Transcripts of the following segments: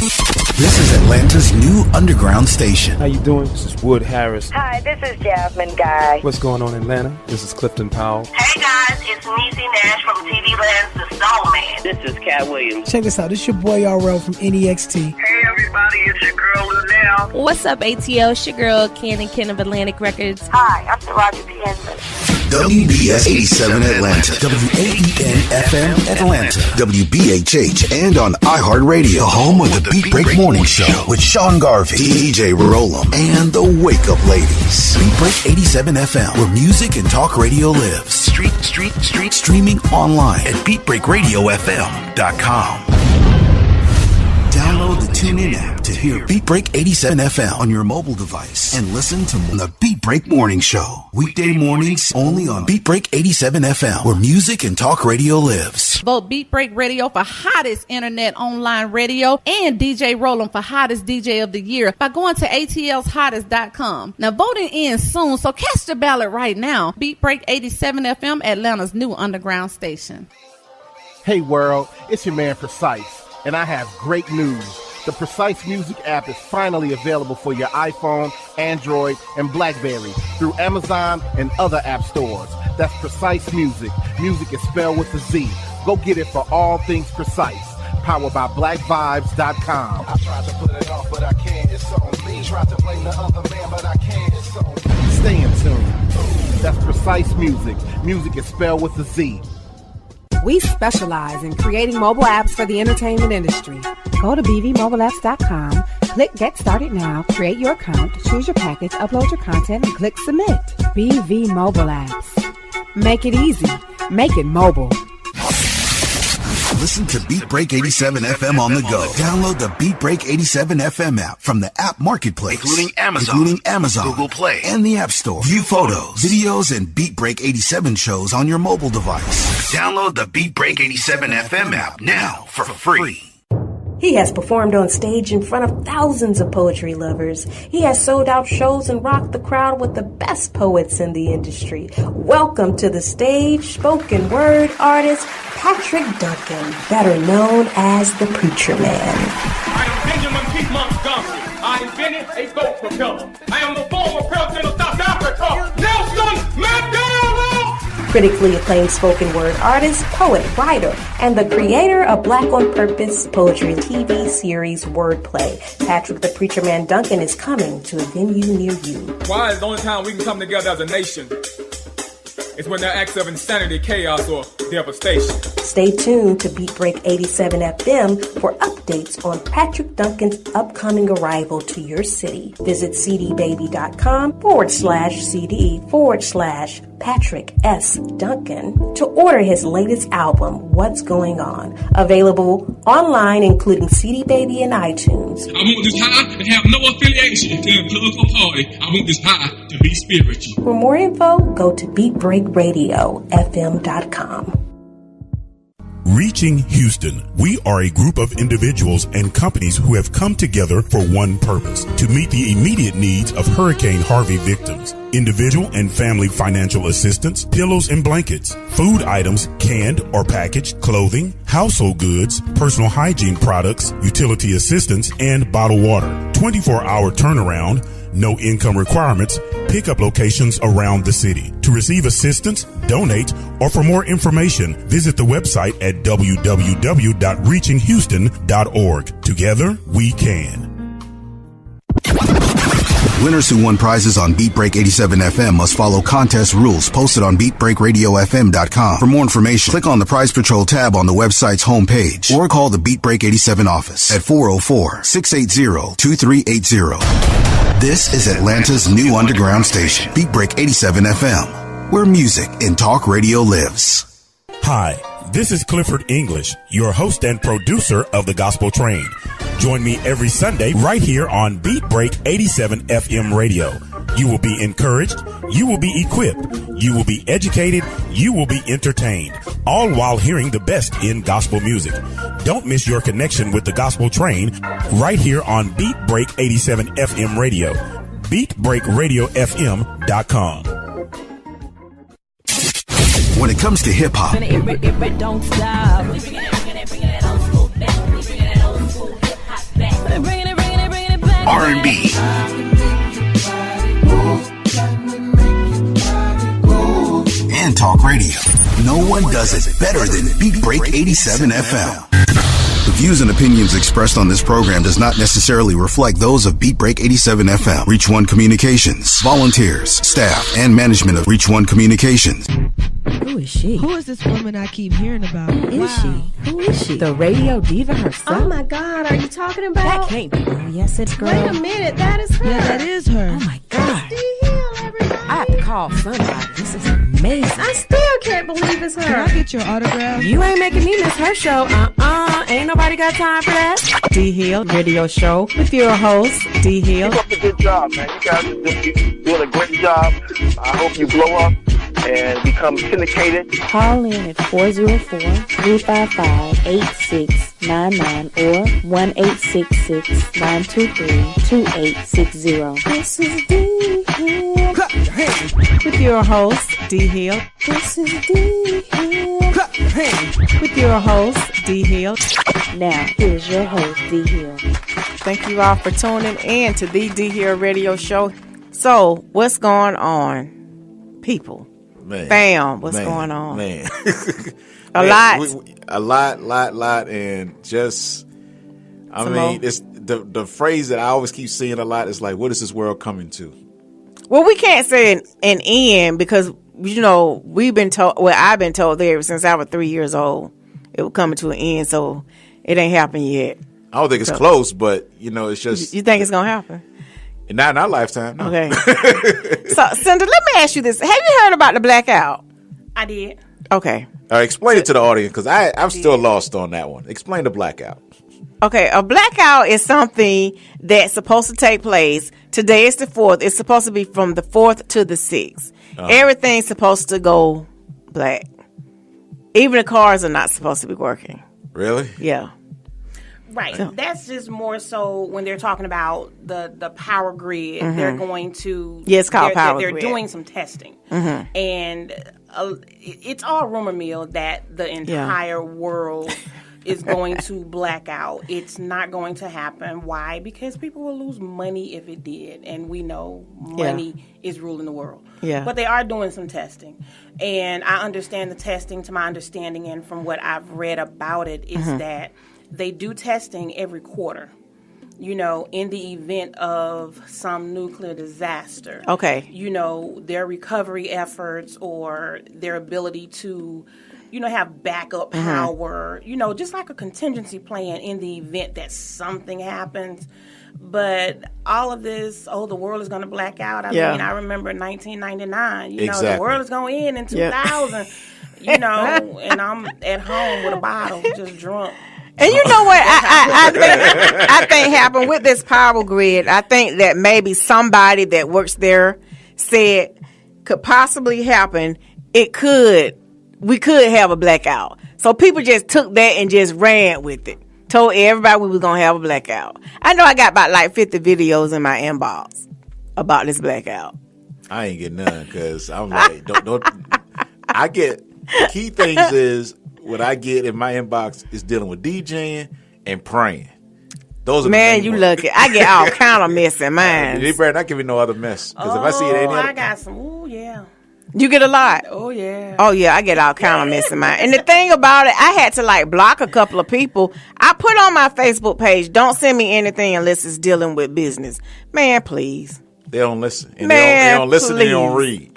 This is Atlanta's new underground station. How you doing? This is Wood Harris. Hi, this is Jasmine Guy. What's going on in Atlanta? This is Clifton Powell. Hey guys, it's Niecy Nash from TV Land's The Soul Man. This is Cat Williams. Check this out. This is your boy Mayoral from NEXT. Hey everybody, it's your girl Lunel. What's up, ATL? It's your girl Ken of Atlantic Records. Hi, I'm Taraji P. Henson. WBS 87 Atlanta, WAEN FM Atlanta, WBHH, and on iHeartRadio, home of the Beat Break Morning Show with Sean Garvey, DJ Rollum, and the Wake Up Ladies. Beat Break 87 FM, where music and talk radio lives. Streaming online at BeatBreakRadioFM.com. Download the TuneIn app to hear Beat Break 87 FM on your mobile device and listen to the Beat Break Morning Show. Weekday mornings only on Beat Break 87 FM, where music and talk radio lives. Vote Beat Break Radio for hottest internet online radio and DJ Rollum for hottest DJ of the year by going to atlshottest.com. Now voting ends soon, so cast your ballot right now. Beat Break 87 FM, Atlanta's new underground station. Hey world, it's your man Precise. And I have great news. The Precise Music app is finally available for your iPhone, Android, and BlackBerry through Amazon and other app stores. That's Precise Music. Music is spelled with a Z. Go get it for all things Precise. Powered by BlackVibes.com. I tried to put it off, but I can't. It's on me. Tried to blame the other man, but I can't. It's on me. Stay in tune. That's Precise Music. Music is spelled with a Z. We specialize in creating mobile apps for the entertainment industry. Go to bvmobileapps.com, click Get Started Now, create your account, choose your package, upload your content, and click Submit. BV Mobile Apps. Make it easy. Make it mobile. Listen to Beat Break 87 FM on the go. Download the Beat Break 87 FM app from the app marketplace, including Amazon, Google Play, and the App Store. View photos, videos, and Beat Break 87 shows on your mobile device. Download the Beat Break 87 FM app now for free. He has performed on stage in front of thousands of poetry lovers. He has sold out shows and rocked the crowd with the best poets in the industry. Welcome to the stage, spoken word artist Patrick Duncan, better known as the Preacher Man. I am Benjamin P. Montgomery. I invented a goat propeller. I am the former president of South Africa, Nelson Mandela. Critically acclaimed spoken word artist, poet, writer, and the creator of Black on Purpose poetry TV series Wordplay. Patrick the Preacher Man Duncan is coming to a venue near you. Why is the only time we can come together as a nation? It's when there are acts of insanity, chaos, or devastation. Stay tuned to Beat Break 87 FM for updates on Patrick Duncan's upcoming arrival to your city. Visit cdbaby.com/CD/Patrick S. Duncan to order his latest album, What's Going On. Available online, including CD Baby and iTunes. I want this high to have no affiliation to a political party. I want this high to be spiritual. For more info, go to BeatBreakRadioFM.com. Reaching Houston, we are a group of individuals and companies who have come together for one purpose: to meet the immediate needs of Hurricane Harvey victims. Individual and family financial assistance, pillows and blankets, food items, canned or packaged, clothing, household goods, personal hygiene products, utility assistance, and bottled water. 24-hour turnaround, no income requirements, pickup locations around the city. To receive assistance, donate, or for more information, visit the website at www.reachinghouston.org. Together, we can. Winners who won prizes on Beat Break 87 FM must follow contest rules posted on BeatBreakRadioFM.com. For more information, click on the Prize Patrol tab on the website's homepage or call the Beat Break 87 office at 404-680-2380. This is Atlanta's new underground station, Beat Break 87 FM, where music and talk radio lives. Hi, this is Clifford English, your host and producer of The Gospel Train. Join me every Sunday right here on Beat Break 87 FM radio. You will be encouraged, you will be equipped, you will be educated, you will be entertained, all while hearing the best in gospel music. Don't miss your connection with the Gospel Train right here on Beat Break 87 FM radio. BeatBreakRadioFM.com. When it comes to hip-hop, don't stop. R&B, and talk radio. No one does it better than Beat Break 87 FM. The views and opinions expressed on this program does not necessarily reflect those of Beat Break 87 FM, Reach One Communications, volunteers, staff, and management of Reach One Communications. Who is she? Who is this woman I keep hearing about? Who is she? Who is she? The radio diva herself. Oh my God, are you talking about? That can't be her. Yes, it's girl. Wait a minute, that is her. Yeah, that is her. Oh my God. Everybody. I have to call somebody. This is amazing. I still can't believe it's her. Can I get your autograph? You ain't making me miss her show. Ain't nobody got time for that. D Hill Radio Show with your host, D Hill. Keep up the good job, man. You guys are doing a great job. I hope you blow up and become syndicated. Call in at 404-355-8699 or 1-866-923-2860. This is D Hill. Clap your hands. With your host, D Hill. This is D Hill. Clap your hands. With your host, D Hill. Now, here's your host, D Hill. Thank you all for tuning in to the D Hill Radio Show. So, what's going on, people? Man, Bam, what's going on? Man. A lot, and just, I mean, it's the phrase that I always keep seeing a lot is like, what is this world coming to? Well, we can't say an end because, you know, we've been told, well, I've been told there ever since I was 3 years old, it was coming to an end, so it ain't happened yet. I don't think it's close, but, you know, it's just. You think it's going to happen? Not in our lifetime, no. Okay. So, Cinder, let me ask you this. Have you heard about the blackout? I did. Okay. Explain it to the audience, because I'm still lost on that one. Explain the blackout. Okay, a blackout is something that's supposed to take place. Today is the 4th. It's supposed to be from the 4th to the 6th. Everything's supposed to go black. Even the cars are not supposed to be working. Really? Yeah. Right. That's just more so when they're talking about the power grid. Mm-hmm. They're going to. Yeah, it's called power they're grid. They're doing some testing. Mm-hmm. And it's all rumor mill that the entire world is going to black out. It's not going to happen. Why? Because people will lose money if it did. And we know money is ruling the world. Yeah. But they are doing some testing. And I understand the testing, to my understanding, and from what I've read about it, is that they do testing every quarter, you know, in the event of some nuclear disaster. Okay. You know, their recovery efforts or their ability to, you know, have backup power, you know, just like a contingency plan in the event that something happens. But all of this, the world is going to black out. I mean, I remember in 1999, you know, the world is going to end in 2000, you know, and I'm at home with a bottle, just drunk. And you know what I think happened with this power grid? I think that maybe somebody that works there said could possibly happen. We could have a blackout. So people just took that and just ran with it. Told everybody we was going to have a blackout. I know I got about like 50 videos in my inbox about this blackout. I ain't get none because I'm like, don't. I get, key things is, what I get in my inbox is dealing with DJing and praying. Those are you lucky. I get all kind of mess in mine. They better not give me no other mess. Because if I see it, any other, I got some. Ooh, yeah. You get a lot? Oh, yeah. Oh, yeah. I get all kind of mess in mine. And the thing about it, I had to like block a couple of people. I put on my Facebook page, don't send me anything unless it's dealing with business. Man, please. They don't listen. And they don't listen, they don't read.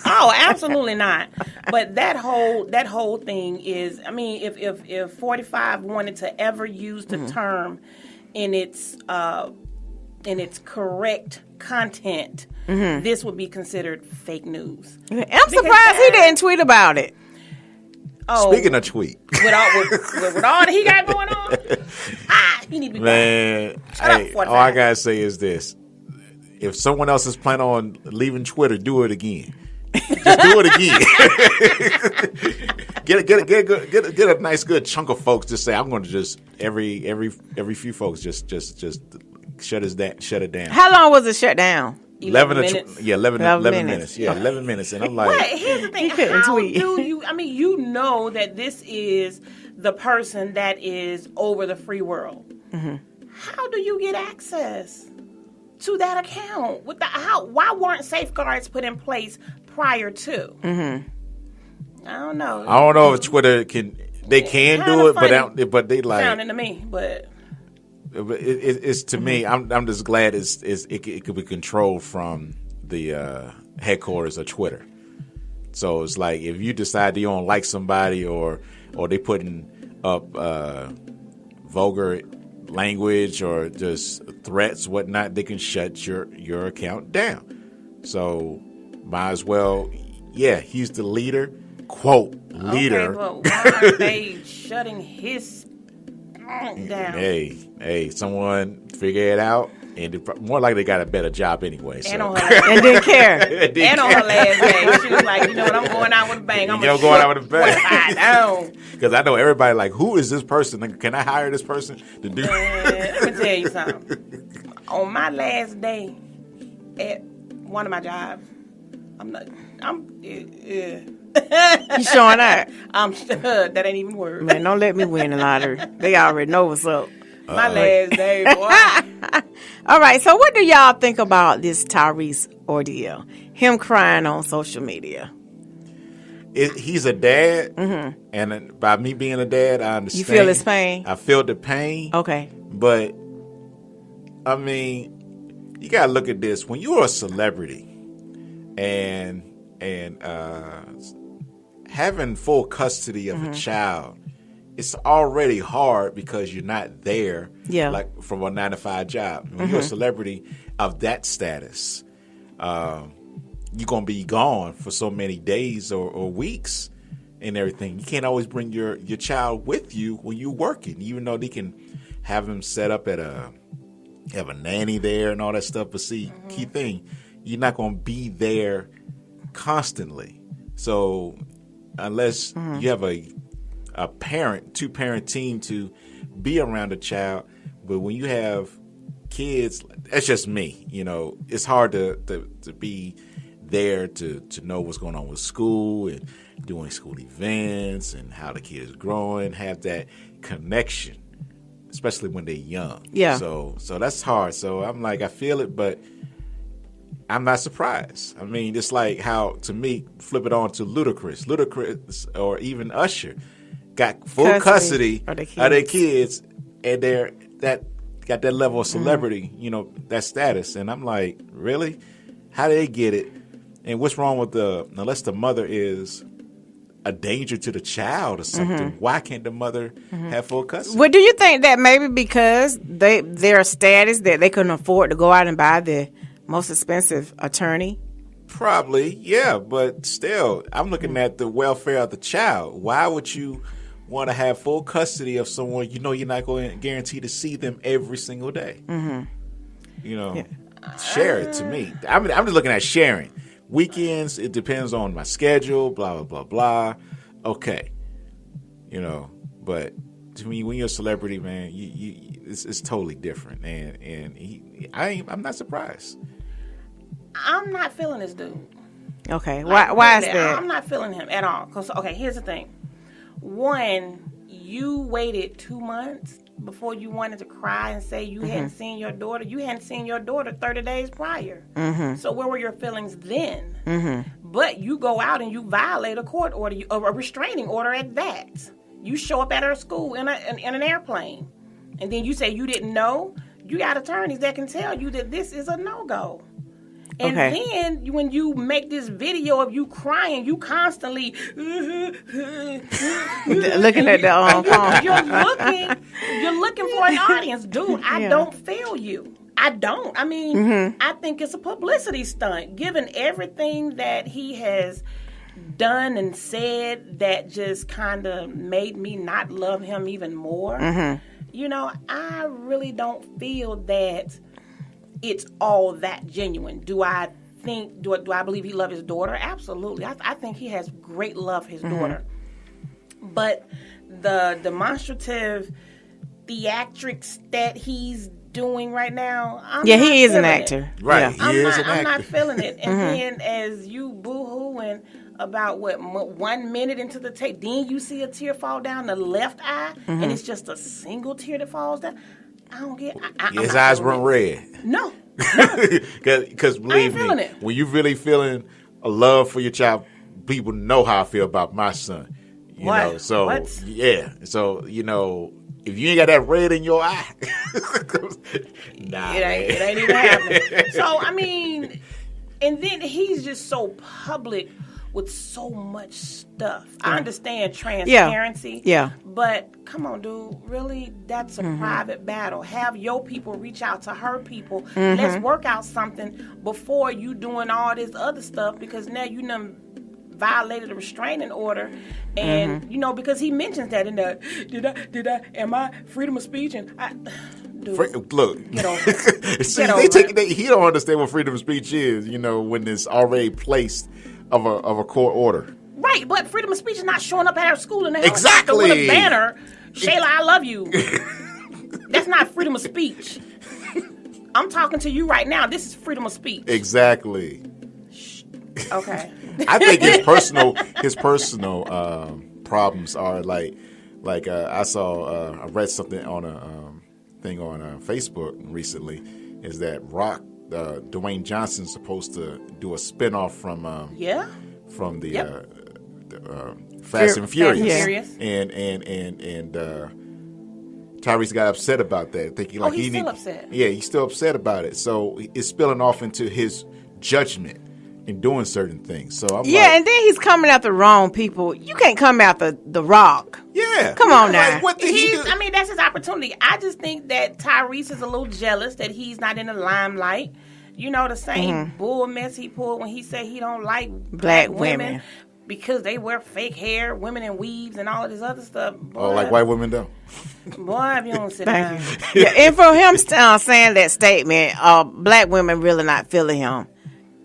Oh, absolutely not. But that whole thing is, I mean, if 45 wanted to ever use the term in its correct content, this would be considered fake news. I'm surprised he didn't tweet about it. Oh, speaking of tweet, with all that he got going on, he need to be man. All I gotta say is this. If someone else is planning on leaving Twitter, do it again. Just do it again. get a nice good chunk of folks to say, I'm going to just every few folks just shut it down. How long was it shut down? 11 minutes. 11 minutes. Yeah, 11 minutes. And I'm like, but here's the thing: how do you? I mean, you know that this is the person that is over the free world. How do you get access? to that account? Why weren't safeguards put in place prior to? I don't know. I don't know if Twitter can do it, but they like sounding to me, but. It's to me. I'm just glad it could be controlled from the headquarters of Twitter. So it's like if you decide you don't like somebody or they putting up vulgar language or just threats, whatnot, they can shut your account down. So might as well, he's the leader, quote leader. Okay, but why are they shutting his down? Hey, someone figure it out. And more likely they got a better job anyway. So. And on her last and didn't care. And on her last day, she was like, you know what, I'm going out with a bang. I'm going out with a bang. down. Because I know everybody like, who is this person? Can I hire this person to do? Let me tell you something. On my last day at one of my jobs, You showing out? That ain't even word. Man, don't let me win the lottery. They already know what's up. My last day, boy. All right, so what do y'all think about this Tyrese ordeal? Him crying on social media. He's a dad, and by me being a dad, I understand. You feel his pain? I feel the pain. Okay. But, I mean, you got to look at this. When you're a celebrity and having full custody of a child, it's already hard because you're not there, like from a 9-to-5 job. When you're a celebrity of that status, you're gonna be gone for so many days or weeks and everything. You can't always bring your child with you when you're working, even though they can have him set up at have a nanny there and all that stuff. But see, key thing, you're not gonna be there constantly. So unless you have a two-parent team to be around a child, but when you have kids, that's just me. It's hard to be there to know what's going on with school and doing school events and how the kid is growing, have that connection, especially when they're young. Yeah. So that's hard. So I'm like, I feel it, but I'm not surprised. I mean, it's like how, to me, flip it on to Ludacris or even Usher got full custody of their kids, and they're got that level of celebrity, that status. And I'm like, really? How do they get it? And what's wrong with unless the mother is a danger to the child or something, why can't the mother have full custody? Well, do you think that maybe because their status that they couldn't afford to go out and buy the most expensive attorney? Probably, yeah, but still, I'm looking at the welfare of the child. Why would you want to have full custody of someone you're not going to guarantee to see them every single day? Share it to me. I'm just looking at sharing. Weekends, it depends on my schedule, blah, blah, blah, blah. Okay. But to me, when you're a celebrity, man, it's totally different. And I'm not surprised. I'm not feeling this dude. Okay. Why is that? I'm not feeling him at all. Because, here's the thing. One, you waited 2 months before you wanted to cry and say you hadn't seen your daughter. You hadn't seen your daughter 30 days prior. So where were your feelings then? But you go out and you violate a court order, a restraining order at that. You show up at her school in an airplane. And then you say you didn't know. You got attorneys that can tell you that this is a no-go. And then when you make this video of you crying, you constantly looking at the phone. You're looking for an audience. Dude, I don't feel you. I don't. I mean, I think it's a publicity stunt, given everything that he has done and said that just kind of made me not love him even more. I really don't feel that it's all that genuine. Do I believe he loves his daughter? Absolutely. I think he has great love for his daughter. But the demonstrative theatrics that he's doing right now, he is an actor. Right, yeah. he is an actor. I'm not feeling it. And then as you boo-hooing about 1 minute into the tape, then you see a tear fall down the left eye, and it's just a single tear that falls down. I don't get. His eyes weren't red. No, Because believe me, when you really feeling a love for your child, people know how I feel about my son. You know, so yeah. So, you know, if you ain't got that red in your eye, nah, it ain't even happening. So, I mean, and then he's just so public with so much stuff. I understand transparency. Yeah. But come on, dude. Really? That's a private battle. Have your people reach out to her people. Let's work out something before you doing all this other stuff, because now you done violated a restraining order. And, you know, because he mentions that in the, am I freedom of speech? And look, get over it. See, he don't understand what freedom of speech is, you know, when it's already placed of a court order. Right, but freedom of speech is not showing up at our school in the exactly with a banner, Shayla, I love you. That's not freedom of speech. I'm talking to you right now. This is freedom of speech. Exactly. Okay. I think his personal problems are like I read something on a thing on Facebook recently, is that Dwayne Johnson's supposed to do a spinoff from the Fast and Furious. And Tyrese got upset about that, thinking like he's still upset. Yeah, he's still upset about it. So it's spilling off into his judgment in doing certain things. So I'm and then he's coming after the wrong people. You can't come after The Rock. Yeah, come on now. What did he do? I mean, that's his opportunity. I just think that Tyrese is a little jealous that he's not in the limelight. You know, the same bull mess he pulled when he said he don't like black women because they wear fake hair, women in weaves, and all of this other stuff. Boy, like white women don't. Boy, if you don't sit down. Yeah, and for him saying that statement, black women really not feeling him.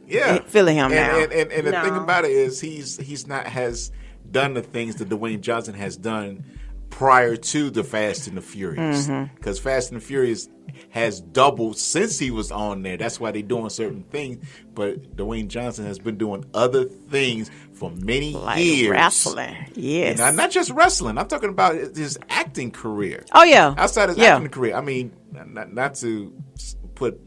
Yeah, feeling him now. And the thing about it is he's not has done the things that Dwayne Johnson has done prior to the Fast and the Furious, because Fast and the Furious has doubled since he was on there. That's why they're doing certain things. But Dwayne Johnson has been doing other things for many years. Wrestling, yes. And not just wrestling. I'm talking about his acting career. Oh, yeah. Outside his acting career. I mean, not to put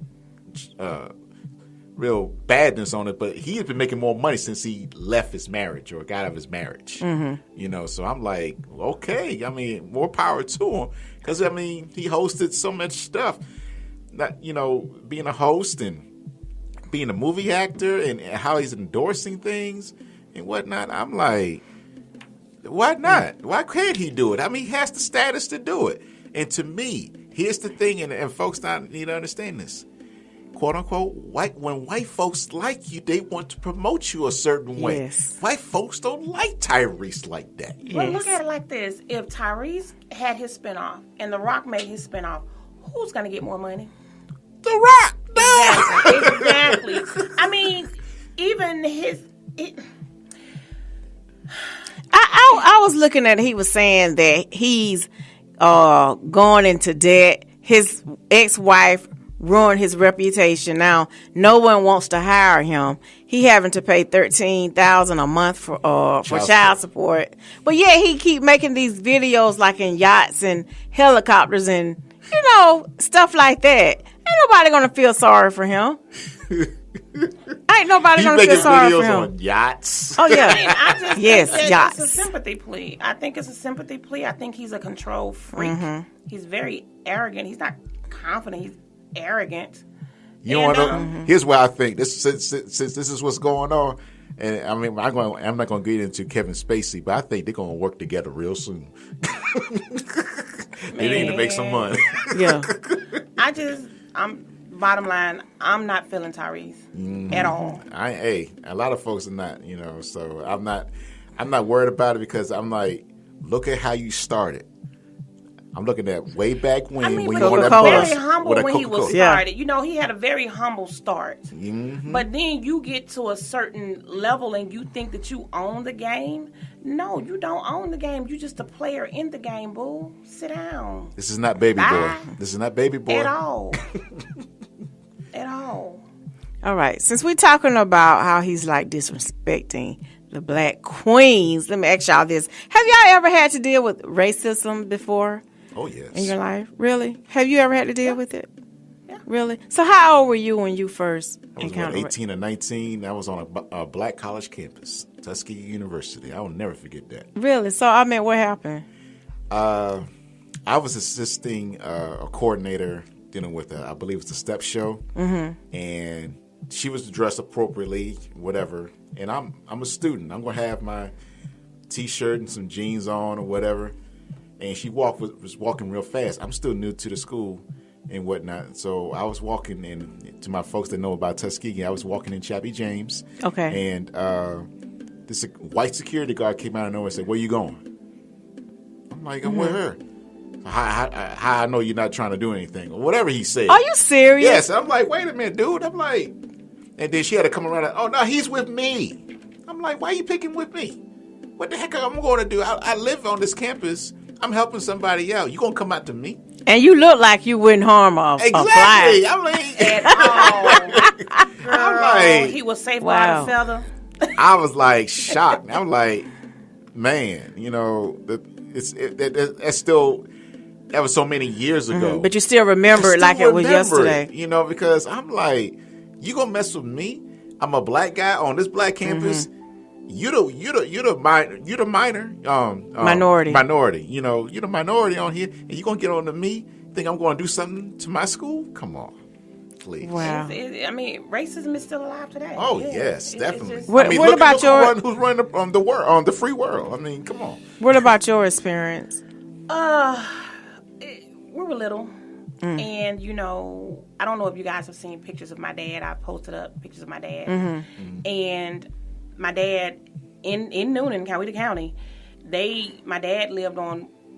real badness on it, but he has been making more money since he left his marriage or got out of his marriage. You know, so I'm like, okay, I mean, more power to him, because I mean, he hosted so much stuff. Not, you know, being a host and being a movie actor and how he's endorsing things and whatnot. I'm like, why not? Why can't he do it? I mean, he has the status to do it. And to me, here's the thing, and folks need to understand this. Quote unquote, when white folks like you, they want to promote you a certain way. Yes. White folks don't like Tyrese like that. Well, look at it like this. If Tyrese had his spinoff and The Rock made his spinoff, who's going to get more money? The Rock! Exactly. I mean, even I was looking at it, he was saying that he's going into debt. His ex-wife ruined his reputation. Now no one wants to hire him. He having to pay $13,000 a month for child support. But yeah, he keep making these videos like in yachts and helicopters and stuff like that. Ain't nobody gonna feel sorry for him. Ain't nobody gonna feel sorry for him. On yachts. Oh yeah, I just yes, think yachts. It's a sympathy plea. I think it's a sympathy plea. I think he's a control freak. He's very arrogant. He's not confident. He's arrogant. You know what? Here's why I think this. Since this is what's going on, and I mean, I'm not going to get into Kevin Spacey, but I think they're going to work together real soon. They need to make some money. Yeah. I'm bottom line. I'm not feeling Tyrese at all. A lot of folks are not. So I'm not worried about it, because I'm like, look at how you started. I'm looking at way back when you were on that bus. Very humble when he was started. Yeah. He had a very humble start. But then you get to a certain level and you think that you own the game. No, you don't own the game. You just a player in the game, boo. Sit down. This is not Baby Boy. This is not Baby Boy. At all. At all. All right. Since we're talking about how he's like disrespecting the black queens, let me ask y'all this. Have y'all ever had to deal with racism before? Oh, yes. In your life? Really? Have you ever had to deal with it? Really? So how old were you when you first encountered? 18 or 19. I was on a black college campus, Tuskegee University. I will never forget that. Really? So I mean, what happened? I was assisting a coordinator dealing with I believe it's a step show, and she was dressed appropriately, whatever. And I'm a student. I'm gonna have my T-shirt and some jeans on or whatever. And she was walking real fast. I'm still new to the school and whatnot. So I was walking, and to my folks that know about Tuskegee, I was walking in Chappie James. Okay. And this white security guard came out of nowhere and said, "Where you going?" I'm like, "I'm with her." How I know you're not trying to do anything or whatever he said. Are you serious? Yes. I'm like, wait a minute, dude. I'm like, and then she had to come around. And, oh no, he's with me. I'm like, why are you picking with me? What the heck am I going to do? I live on this campus. I'm helping somebody out. You gonna come out to me? And you look like you wouldn't harm a fly. I'm like, I'm like, he was safe by a feather. I was like shocked. I'm like, man, you know, that's still. That was so many years ago. But you still remember it like it was yesterday. You know, because I'm like, you gonna mess with me? I'm a black guy on this black campus. You're the minority. You know, you're the minority on here, and you gonna get on to me? Think I'm gonna do something to my school? Come on, please. Wow. I mean, racism is still alive today. Oh yes, definitely. What about who's running on the free world? I mean, come on. What about your experience? We were little, and you know, I don't know if you guys have seen pictures of my dad. I posted up pictures of my dad, and my dad in Noonan, Coweta County, my dad lived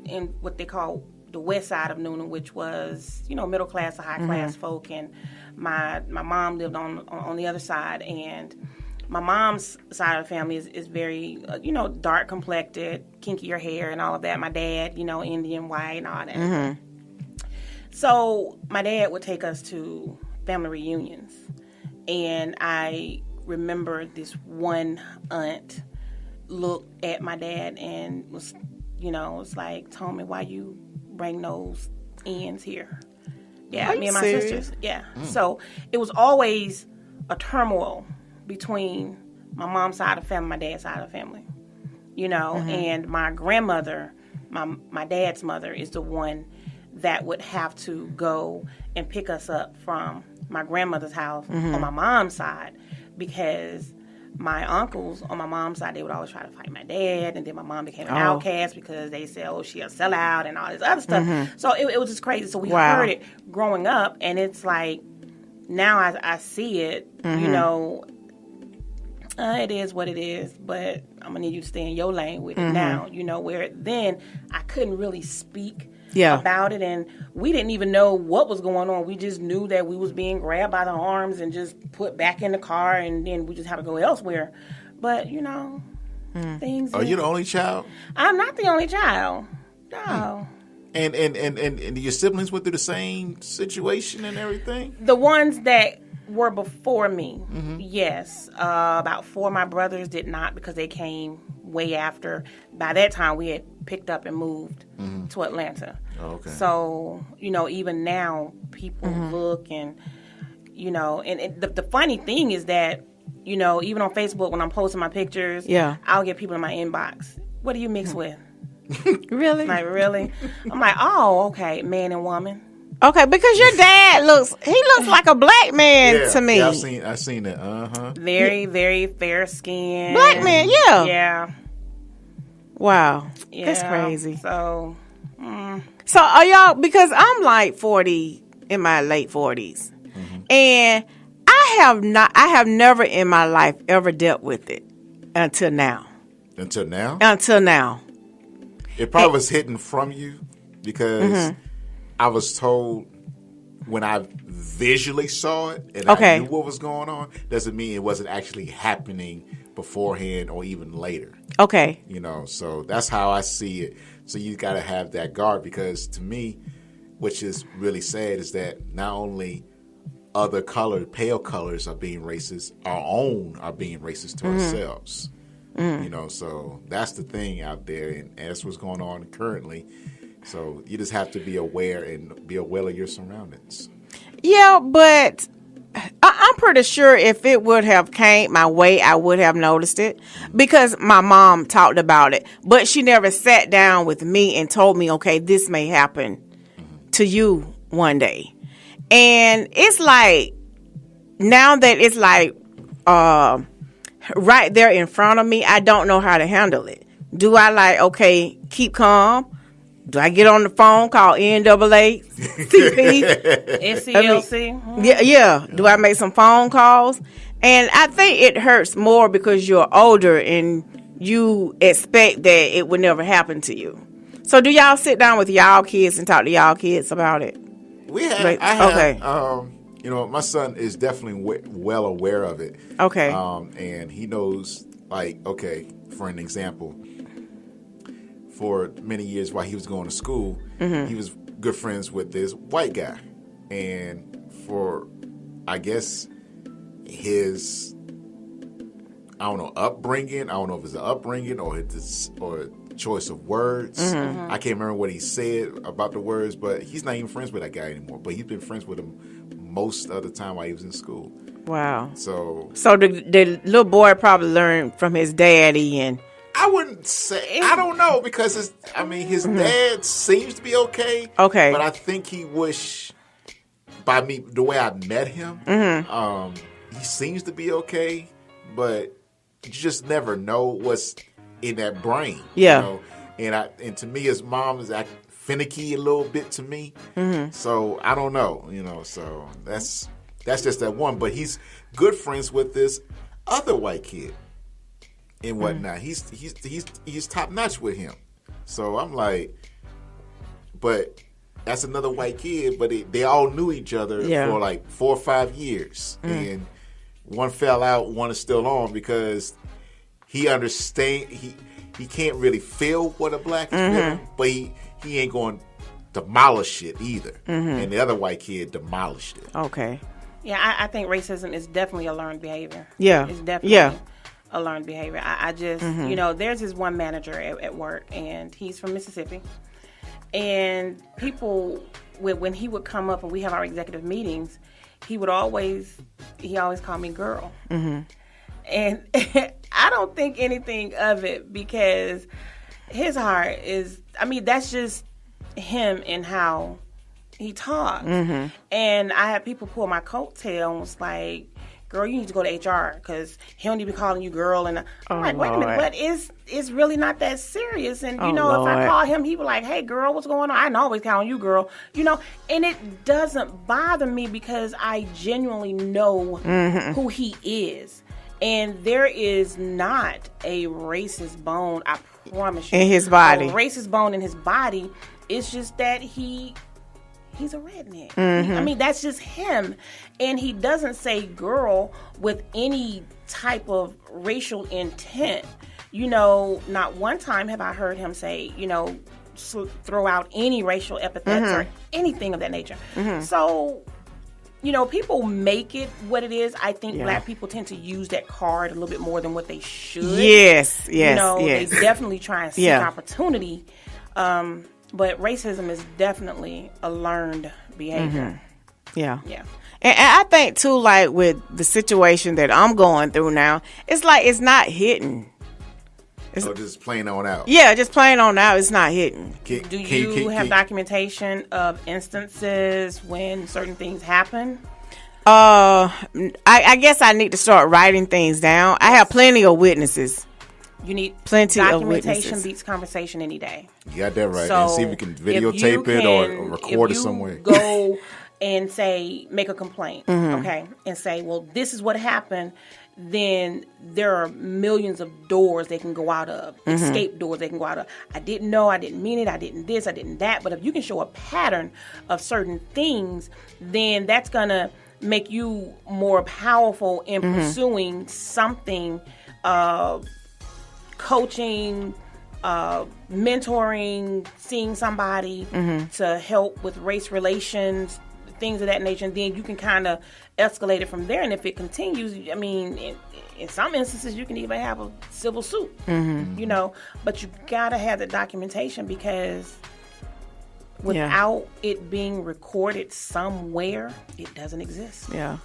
in what they call the west side of Noonan, which was, you know, middle class to high class folk, and my mom lived on the other side, and my mom's side of the family is very, you know, dark complected, kinkier hair and all of that. My dad, you know, Indian, white and all that. So my dad would take us to family reunions, and I remember this one aunt looked at my dad and was, you know, was like, "Tommy, why you bring those ends here?" Yeah, me and my sisters. Yeah. So it was always a turmoil between my mom's side of the family, my dad's side of the family. You know, and my grandmother, my dad's mother, is the one that would have to go and pick us up from my grandmother's house on my mom's side, because my uncles on my mom's side, they would always try to fight my dad, and then my mom became an outcast because they said, "Oh, she a sellout," and all this other stuff. So it was just crazy. So we heard it growing up, and it's like now I see it. You know, it is what it is, but I'm gonna need you to stay in your lane with it now. You know, where then I couldn't really speak about it, and we didn't even know what was going on. We just knew that we was being grabbed by the arms and just put back in the car, and then we just had to go elsewhere. But you know, things. Are you the only child? I'm not the only child. No. And your siblings went through the same situation and everything? The ones that were before me, yes. About 4 of my brothers did not, because they came way after. By that time, we had picked up and moved to Atlanta. Oh, okay. So, you know, even now, people look and, you know, and the funny thing is that, you know, even on Facebook, when I'm posting my pictures, I'll get people in my inbox, "What do you mix with?" Really? Like, really? I'm like, oh, okay, man and woman. Okay, because your dad looks like a black man to me. Yeah, I've seen it. Very, very fair skin. Black man, yeah. Yeah. Wow. Yeah. That's crazy. So are y'all, because I'm like 40, in my late 40s, and I have never in my life ever dealt with it until now. Until now? Until now. It probably was hidden from you, because I was told when I visually saw it and I knew what was going on, doesn't mean it wasn't actually happening beforehand or even later. Okay. You know, so that's how I see it. So you got to have that guard, because to me, which is really sad, is that not only other pale colors are being racist, our own are being racist to ourselves. You know, so that's the thing out there, and that's what's going on currently. So you just have to be aware and be aware of your surroundings. Yeah, but I'm pretty sure if it would have came my way, I would have noticed it because my mom talked about it. But she never sat down with me and told me, okay, this may happen to you one day. And it's like, now that it's like right there in front of me, I don't know how to handle it. Do I like, okay, keep calm? Do I get on the phone, call NAACP? SCLC? Yeah. Do I make some phone calls? And I think it hurts more because you're older and you expect that it would never happen to you. So do y'all sit down with y'all kids and talk to y'all kids about it? We have. Like, I have. Okay. You know, my son is definitely well aware of it. Okay. And he knows, like, okay, for an example, for many years while he was going to school, he was good friends with this white guy. And for, I guess, his, I don't know, upbringing, I don't know if it's an upbringing or choice of words. I can't remember what he said about the words, but he's not even friends with that guy anymore. But he's been friends with him most of the time while he was in school. Wow. So the little boy probably learned from his daddy, and I wouldn't say, I don't know, because his dad seems to be okay. Okay. But I think he wish, by me, the way I met him, he seems to be okay, but you just never know what's in that brain. Yeah. You know? And to me, his mom is finicky a little bit to me. So I don't know, so that's just that one. But he's good friends with this other white kid and whatnot. He's top notch with him. So I'm like, but that's another white kid, but they all knew each other for like 4 or 5 years. And one fell out, one is still on because he understand he can't really feel what a black is feeling, but he ain't going to demolish it either. And the other white kid demolished it. Okay. Yeah, I think racism is definitely a learned behavior. Yeah. It's definitely a learned behavior. I just, there's this one manager at work, and he's from Mississippi. And people, when he would come up and we have our executive meetings, he always called me girl. And I don't think anything of it because his heart is, that's just him and how he talks. And I had people pull my coattail and was like, girl, you need to go to HR because he don't even calling you girl. And I'm like, wait a minute, but it's really not that serious. And, if I call him, he be like, hey, girl, what's going on? I always calling you girl, and it doesn't bother me because I genuinely know who he is. And there is not a racist bone, I promise you. In his body. A racist bone in his body. It's just that he's a redneck. That's just him. And he doesn't say girl with any type of racial intent. Not one time have I heard him say, throw out any racial epithets or anything of that nature. So, people make it what it is. I think black people tend to use that card a little bit more than what they should. Yes. They definitely try and seek opportunity. But racism is definitely a learned behavior. Yeah. And I think, too, like, with the situation that I'm going through now, it's like it's not hitting. Just plain on out. Yeah, just plain on out. It's not hitting. Do you have documentation of instances when certain things happen? I guess I need to start writing things down. I have plenty of witnesses. You need plenty of witnesses. Documentation witnesses. beats conversation any day. You got that right. So and see if we can videotape it or record it some way. Go and make a complaint, okay, and say, well, this is what happened. Then there are millions of doors they can go out of, escape doors they can go out of. I didn't know, I didn't mean it, I didn't this, I didn't that. But if you can show a pattern of certain things, then that's going to make you more powerful in pursuing something, coaching, mentoring, seeing somebody to help with race relations, things of that nature, and then you can kind of escalate it from there. And if it continues, in some instances, you can even have a civil suit, but you gotta have the documentation because without it being recorded somewhere, it doesnn't exist. Yeah.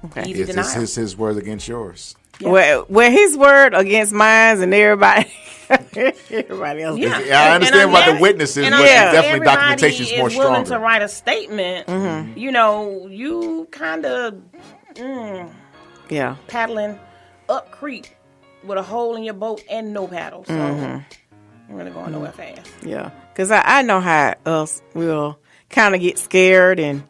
Okay. Easy It's denial. his word against yours. Yeah. Well, his word against mine and everybody else. Yeah. I understand about the witnesses, but definitely documentation is more willing stronger. to write a statement. You know, you kind of paddling up creek with a hole in your boat and no paddle. So we're really going nowhere fast. Yeah, because I know how us will kind of get scared, and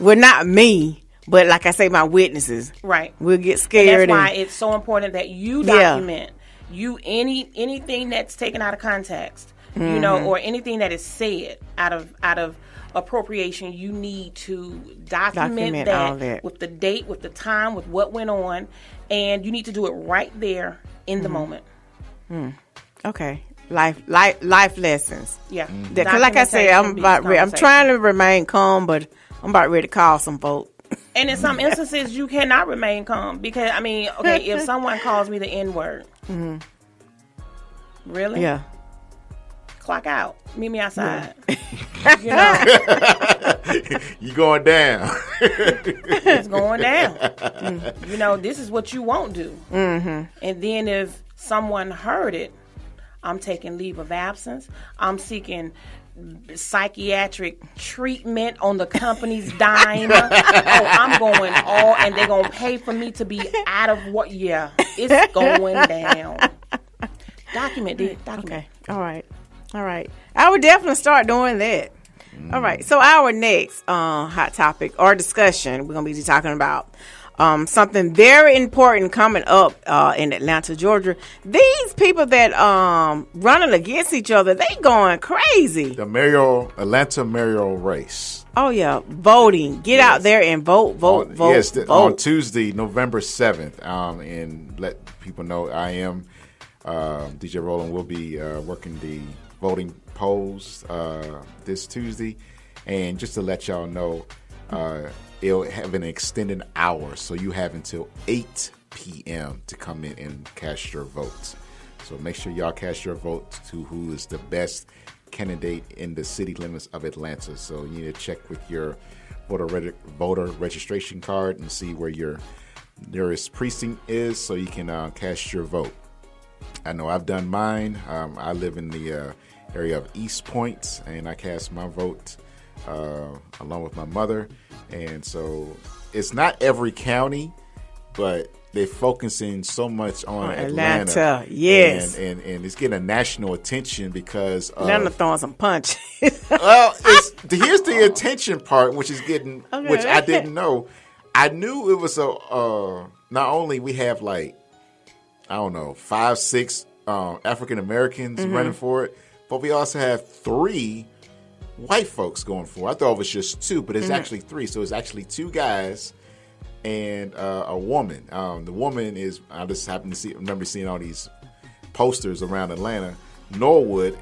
well, not me. But like I say, my witnesses, right? We'll get scared. And that's why it's so important that you document anything that's taken out of context, you know, or anything that is said out of appropriation. You need to document all that that with the date, with the time, with what went on, and you need to do it right there in the moment. Okay, life lessons. Yeah, Because like I say, I'm trying to remain calm, but I'm about ready to call some folks. And in some instances, you cannot remain calm because, I mean, okay, if someone calls me the N-word, really? Yeah. Clock out. Meet me outside. You know? You going down. It's going down. You know, this is what you won't do. And then if someone heard it, I'm taking leave of absence. I'm seeking psychiatric treatment on the company's dime. I'm going all, and they're going to pay for me to be out of what? Yeah, it's going down. Document. Okay. All right. I would definitely start doing that. All right. So our next hot topic or discussion, we're going to be talking about something very important coming up in Atlanta, Georgia. These people that running against each other, they going crazy. The Atlanta Mayoral race. Oh yeah, voting. Get out there and vote. Yes, vote. On Tuesday, November 7th, and let people know I am DJ Roland will be working the voting polls this Tuesday, and just to let y'all know. It'll have an extended hour, so you have until 8 p.m. to come in and cast your votes. So make sure y'all cast your vote to who is the best candidate in the city limits of Atlanta. So you need to check with your voter registration card and see where your nearest precinct is so you can cast your vote. I know I've done mine. I live in the area of East Point, and I cast my vote along with my mother. And so it's not every county, but they're focusing so much on Atlanta. Yes. And it's getting a national attention because Atlanta throwing some punch. Well, here's the attention part, which is getting, which I didn't know. I knew it was not only we have 5, 6 African Americans running for it, but we also have 3 white folks going for it. I thought it was just 2, but it's actually 3. So it's actually 2 guys and a woman. The woman is, I just happened to remember seeing all these posters around Atlanta. Norwood,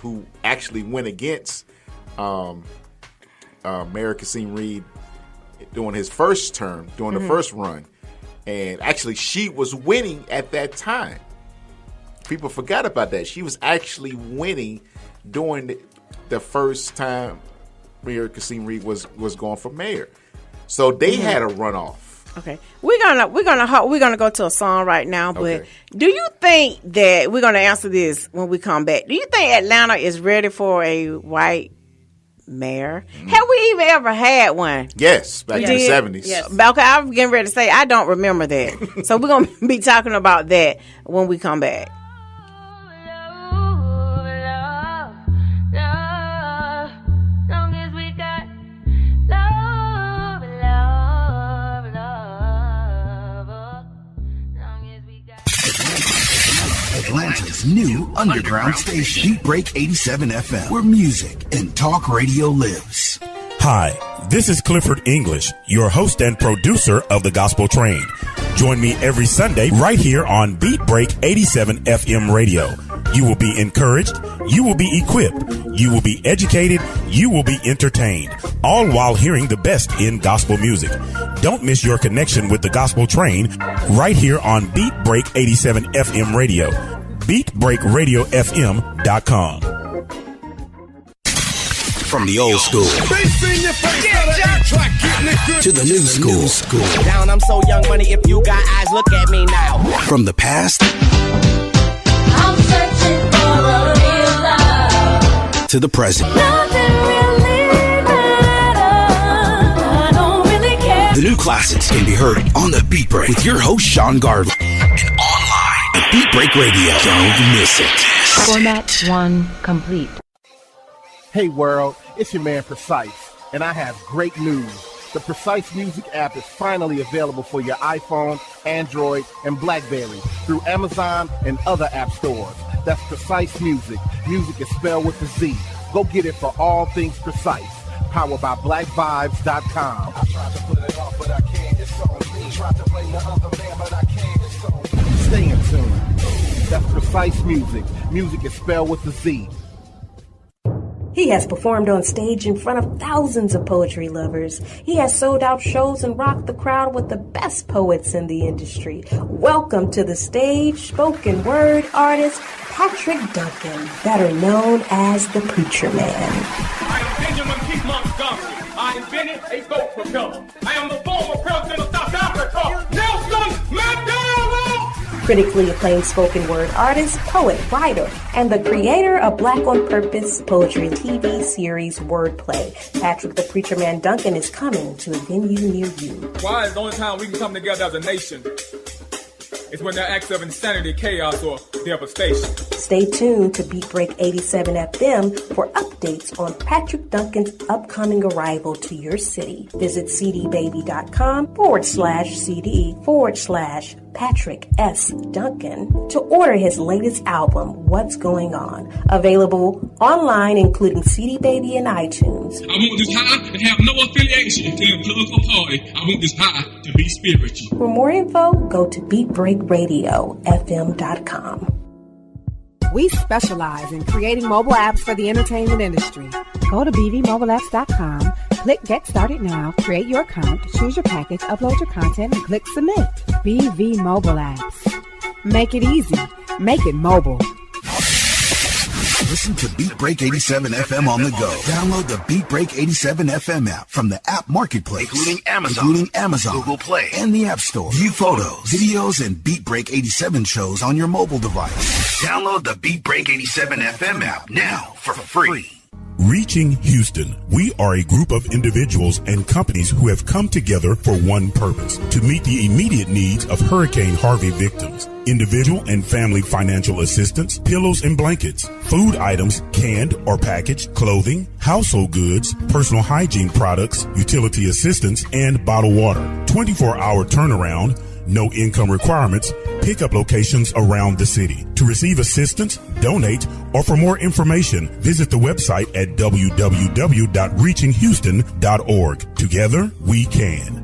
who actually went against Mayor Kasim Reed during his first term, during the first run. And actually, she was winning at that time. People forgot about that. She was actually winning during the first time Mayor Kasim Reed was going for mayor. So they had a runoff. Okay, we're gonna go to a song right now. But do you think that we're gonna answer this when we come back? Do you think Atlanta is ready for a white mayor? Have we even ever had one? Yes, back in the 70s. Yes. Okay, I was getting ready to say I don't remember that. So we're gonna be talking about that when we come back. Atlanta's new underground station, Beat Break 87 FM, where music and talk radio lives. Hi, this is Clifford English, your host and producer of The Gospel Train. Join me every Sunday right here on Beat Break 87 FM radio. You will be encouraged, you will be equipped, you will be educated, you will be entertained, all while hearing the best in gospel music. Don't miss your connection with The Gospel Train right here on Beat Break 87 FM radio. BeatBreakRadioFM.com. From the old school to the new school. Down, I'm so young money. If you got eyes, look at me now. From the past I'm searching for a real love. to the present. Nothing really matters. I don't really care. The new classics can be heard on the Beat Break with your host Sean Garvey and online at Beat Break Radio. Don't miss it. Format 1 complete. Hey world, it's your man Precise, and I have great news. The Precise Music app is finally available for your iPhone, Android, and BlackBerry through Amazon and other app stores. That's Precise Music. Music is spelled with a Z. Go get it for all things Precise. Powered by BlackVibes.com. I tried to put it off, but I can't. It's on me. Tried to blame the other man, but I can't. It's on me. Stay in tune. That's Precise Music. Music is spelled with a Z. He has performed on stage in front of thousands of poetry lovers. He has sold out shows and rocked the crowd with the best poets in the industry. Welcome to the stage, spoken word artist Patrick Duncan, better known as the Preacher Man. I am Benjamin P. Montgomery. I invented a goat propeller. I am the former president of South Africa, Nelson Mandela. Critically acclaimed spoken word artist, poet, writer, and the creator of Black on Purpose poetry TV series Wordplay. Patrick the Preacher Man Duncan is coming to a venue near you. Why is the only time we can come together as a nation is when there are acts of insanity, chaos, or devastation. Stay tuned to Beat Break 87 FM for updates on Patrick Duncan's upcoming arrival to your city. Visit cdbaby.com/CD/Patrick S. Duncan to order his latest album, What's Going On. Available online, including CD Baby and iTunes. I want this high to have no affiliation to a political party. I want this high to be spiritual. For more info, go to BeatBreakRadioFM.com. We specialize in creating mobile apps for the entertainment industry. Go to bvmobileapps.com, click Get Started Now, create your account, choose your package, upload your content, and click Submit. BV Mobile Apps. Make it easy. Make it mobile. Listen to Beat Break 87 FM on the go. Download the Beat Break 87 FM app from the app marketplace, including Amazon, Google Play, and the App Store. View photos, videos, and Beat Break 87 shows on your mobile device. Download the Beat Break 87 FM app now for free. Reaching Houston, we are a group of individuals and companies who have come together for one purpose, to meet the immediate needs of Hurricane Harvey victims. Individual and family financial assistance, pillows and blankets, food items, canned or packaged, clothing, household goods, personal hygiene products, utility assistance, and bottled water. 24-hour turnaround, no income requirements, pickup locations around the city. To receive assistance, donate, or for more information, visit the website at www.reachinghouston.org. Together, we can.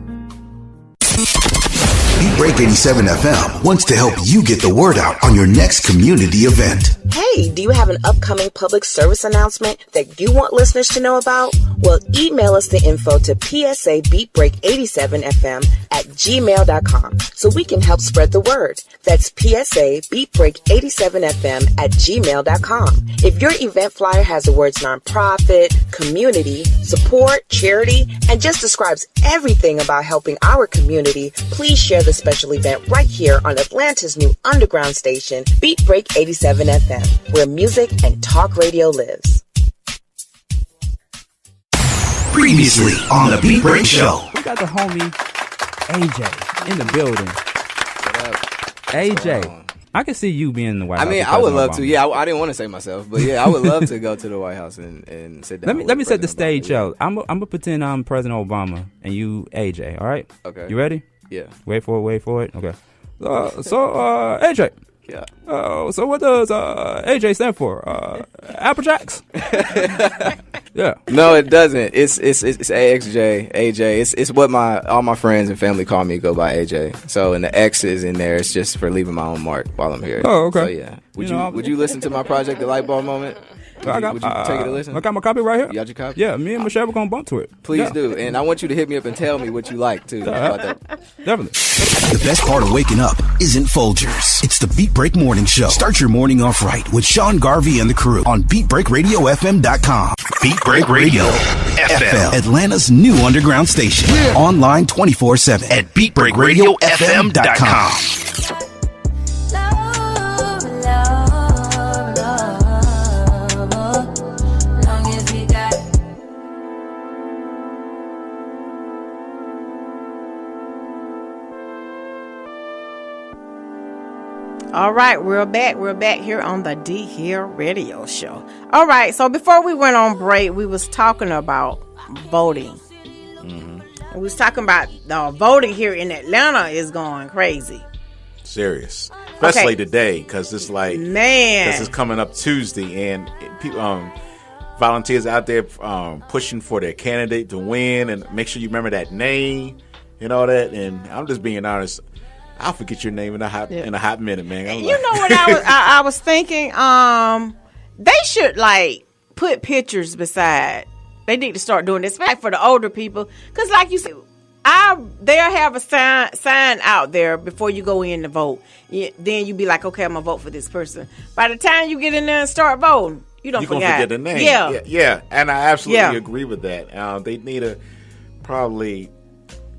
Beat Break 87 FM wants to help you get the word out on your next community event. Hey, do you have an upcoming public service announcement that you want listeners to know about? Well, email us the info to psabeatbreak87fm@gmail.com so we can help spread the word. That's psabeatbreak87fm@gmail.com. If your event flyer has the words nonprofit, community, support, charity, and just describes everything about helping our community, please share the special event right here on Atlanta's new underground station, Beat Break 87 FM, where music and talk radio lives. Previously on the Beat Break Show. We got the homie AJ in the building. AJ, I can see you being in the White House. I mean, I would love to. Yeah, I didn't want to say myself, but yeah, I would love to go to the White House and sit down. Let me set the stage out. I'm gonna pretend I'm President Obama and you AJ. All right? Okay. You ready? Yeah. Wait for it. Okay. So AJ. Yeah. So what does AJ stand for? Apple Jacks? Yeah. No, it doesn't. It's AXJ, AJ. It's what all my friends and family call me. Go by AJ. So and the X is in there. It's just for leaving my own mark while I'm here. Oh, okay. So yeah. Would you listen to my project, The Light Bulb Moment? Would you take it a listen? I got my copy right here. You got your copy? Yeah, me and Michelle were gonna bump to it. Please do, and I want you to hit me up and tell me what you like too. About that. Definitely. The best part of waking up isn't Folgers. It's the Beat Break Morning Show. Start your morning off right with Sean Garvey and the crew on BeatBreakRadioFM.com. Beat Break Radio FM, Atlanta's new underground station. Online 24/7 at BeatBreakRadioFM.com. All right, we're back. We're back here on the D Hill Radio Show. All right, so before we went on break, we was talking about voting. Mm-hmm. We was talking about voting here in Atlanta is going crazy. Serious, especially today, because it's like because it's coming up Tuesday, and people, volunteers out there pushing for their candidate to win, and make sure you remember that name and all that. And I'm just being honest. I'll forget your name in a hot minute, man. You know what I was thinking? They should like put pictures beside. They need to start doing this, especially for the older people, because like you said, they'll have a sign out there before you go in to vote. Then you be like, okay, I'm gonna vote for this person. By the time you get in there and start voting, you don't forget the name. Yeah, and I absolutely agree with that. They need to probably.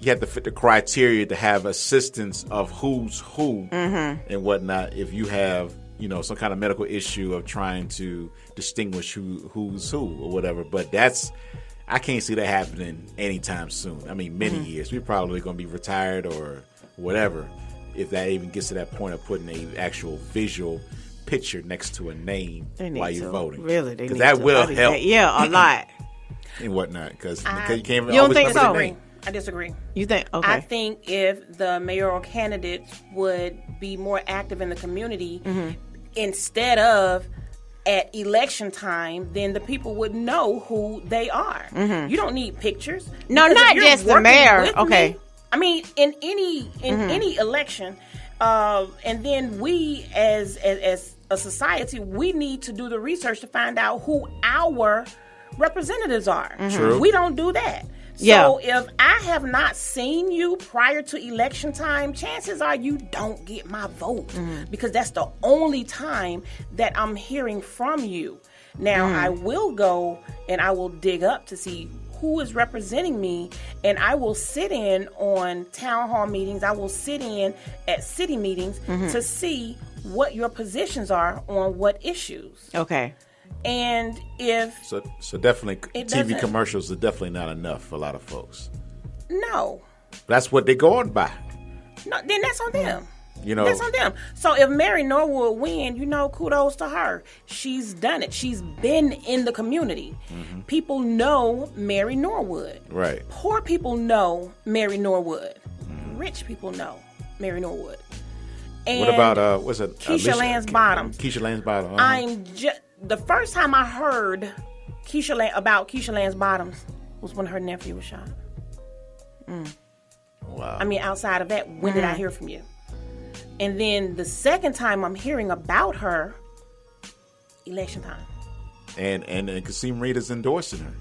You have to fit the criteria to have assistance of who's who and whatnot. If you have, some kind of medical issue of trying to distinguish who's who or whatever. But I can't see that happening anytime soon. I mean, many years. We're probably going to be retired or whatever if that even gets to that point of putting a actual visual picture next to a name while you're voting. Really, because that will help. Yeah, a lot and whatnot. Because you can't. You don't think so? I disagree. You think? Okay. I think if the mayoral candidates would be more active in the community instead of at election time, then the people would know who they are. You don't need pictures. No, not just the mayor. Okay. I mean, in any election, and then we as a society, we need to do the research to find out who our representatives are. True. We don't do that. So if I have not seen you prior to election time, chances are you don't get my vote because that's the only time that I'm hearing from you. Now, I will go and I will dig up to see who is representing me, and I will sit in on town hall meetings. I will sit in at city meetings to see what your positions are on what issues. Okay. And if so definitely TV commercials are definitely not enough for a lot of folks. No, that's what they're going by. No, then that's on them. That's on them. So if Mary Norwood win, kudos to her. She's done it. She's been in the community. People know Mary Norwood. Right. Poor people know Mary Norwood. Rich people know Mary Norwood. And what about what's it? Keisha Lance Bottoms. Keisha Lance Bottoms. I'm just. The first time I heard about Keisha Lance Bottoms was when her nephew was shot. Wow. I mean, outside of that, when did I hear from you? And then the second time I'm hearing about her, election time. And Kasim Reed is endorsing her.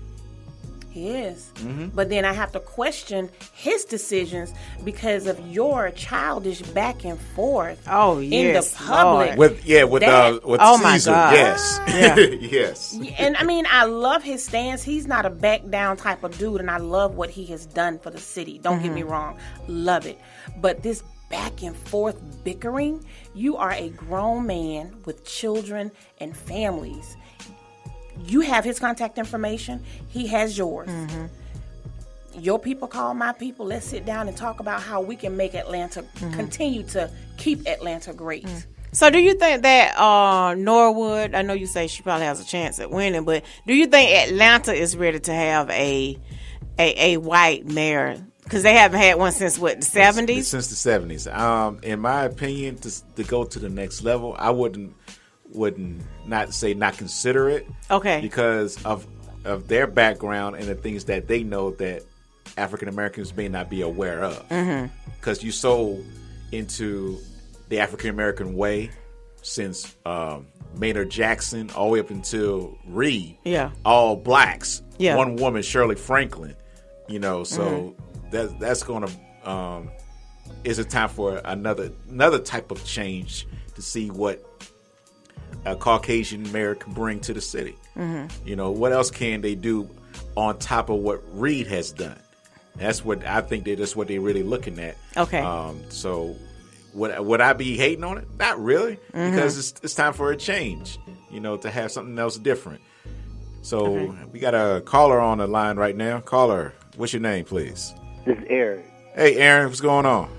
He is. But then I have to question his decisions because of your childish back and forth in the public. With oh my Caesar. God. Yes. Yeah. Yes. And I mean, I love his stance. He's not a back down type of dude, and I love what he has done for the city. Don't get me wrong. Love it. But this back and forth bickering, you are a grown man with children and families. You have his contact information. He has yours. Your people call my people. Let's sit down and talk about how we can make Atlanta continue to keep Atlanta great. So do you think that Norwood, I know you say she probably has a chance at winning, but do you think Atlanta is ready to have a white mayor? Because they haven't had one since what, the 70s? Since the 70s. In my opinion, to go to the next level, I wouldn't not consider it. Okay. Because of their background and the things that they know that African Americans may not be aware of. Because you so into the African American way since Maynard Jackson, all the way up until Reed. Yeah. All blacks. Yeah. One woman, Shirley Franklin. You know, so that's going to is a time for another type of change to see what a Caucasian mayor can bring to the city. You know, what else can they do on top of what Reed has done? That's what I think that's what they're really looking at. Okay. So would I be hating on it? Not really, because it's time for a change. You know, to have something else different. So we got a caller on the line right now. Caller, what's your name, please? This is Eric. Hey, Aaron, what's going on?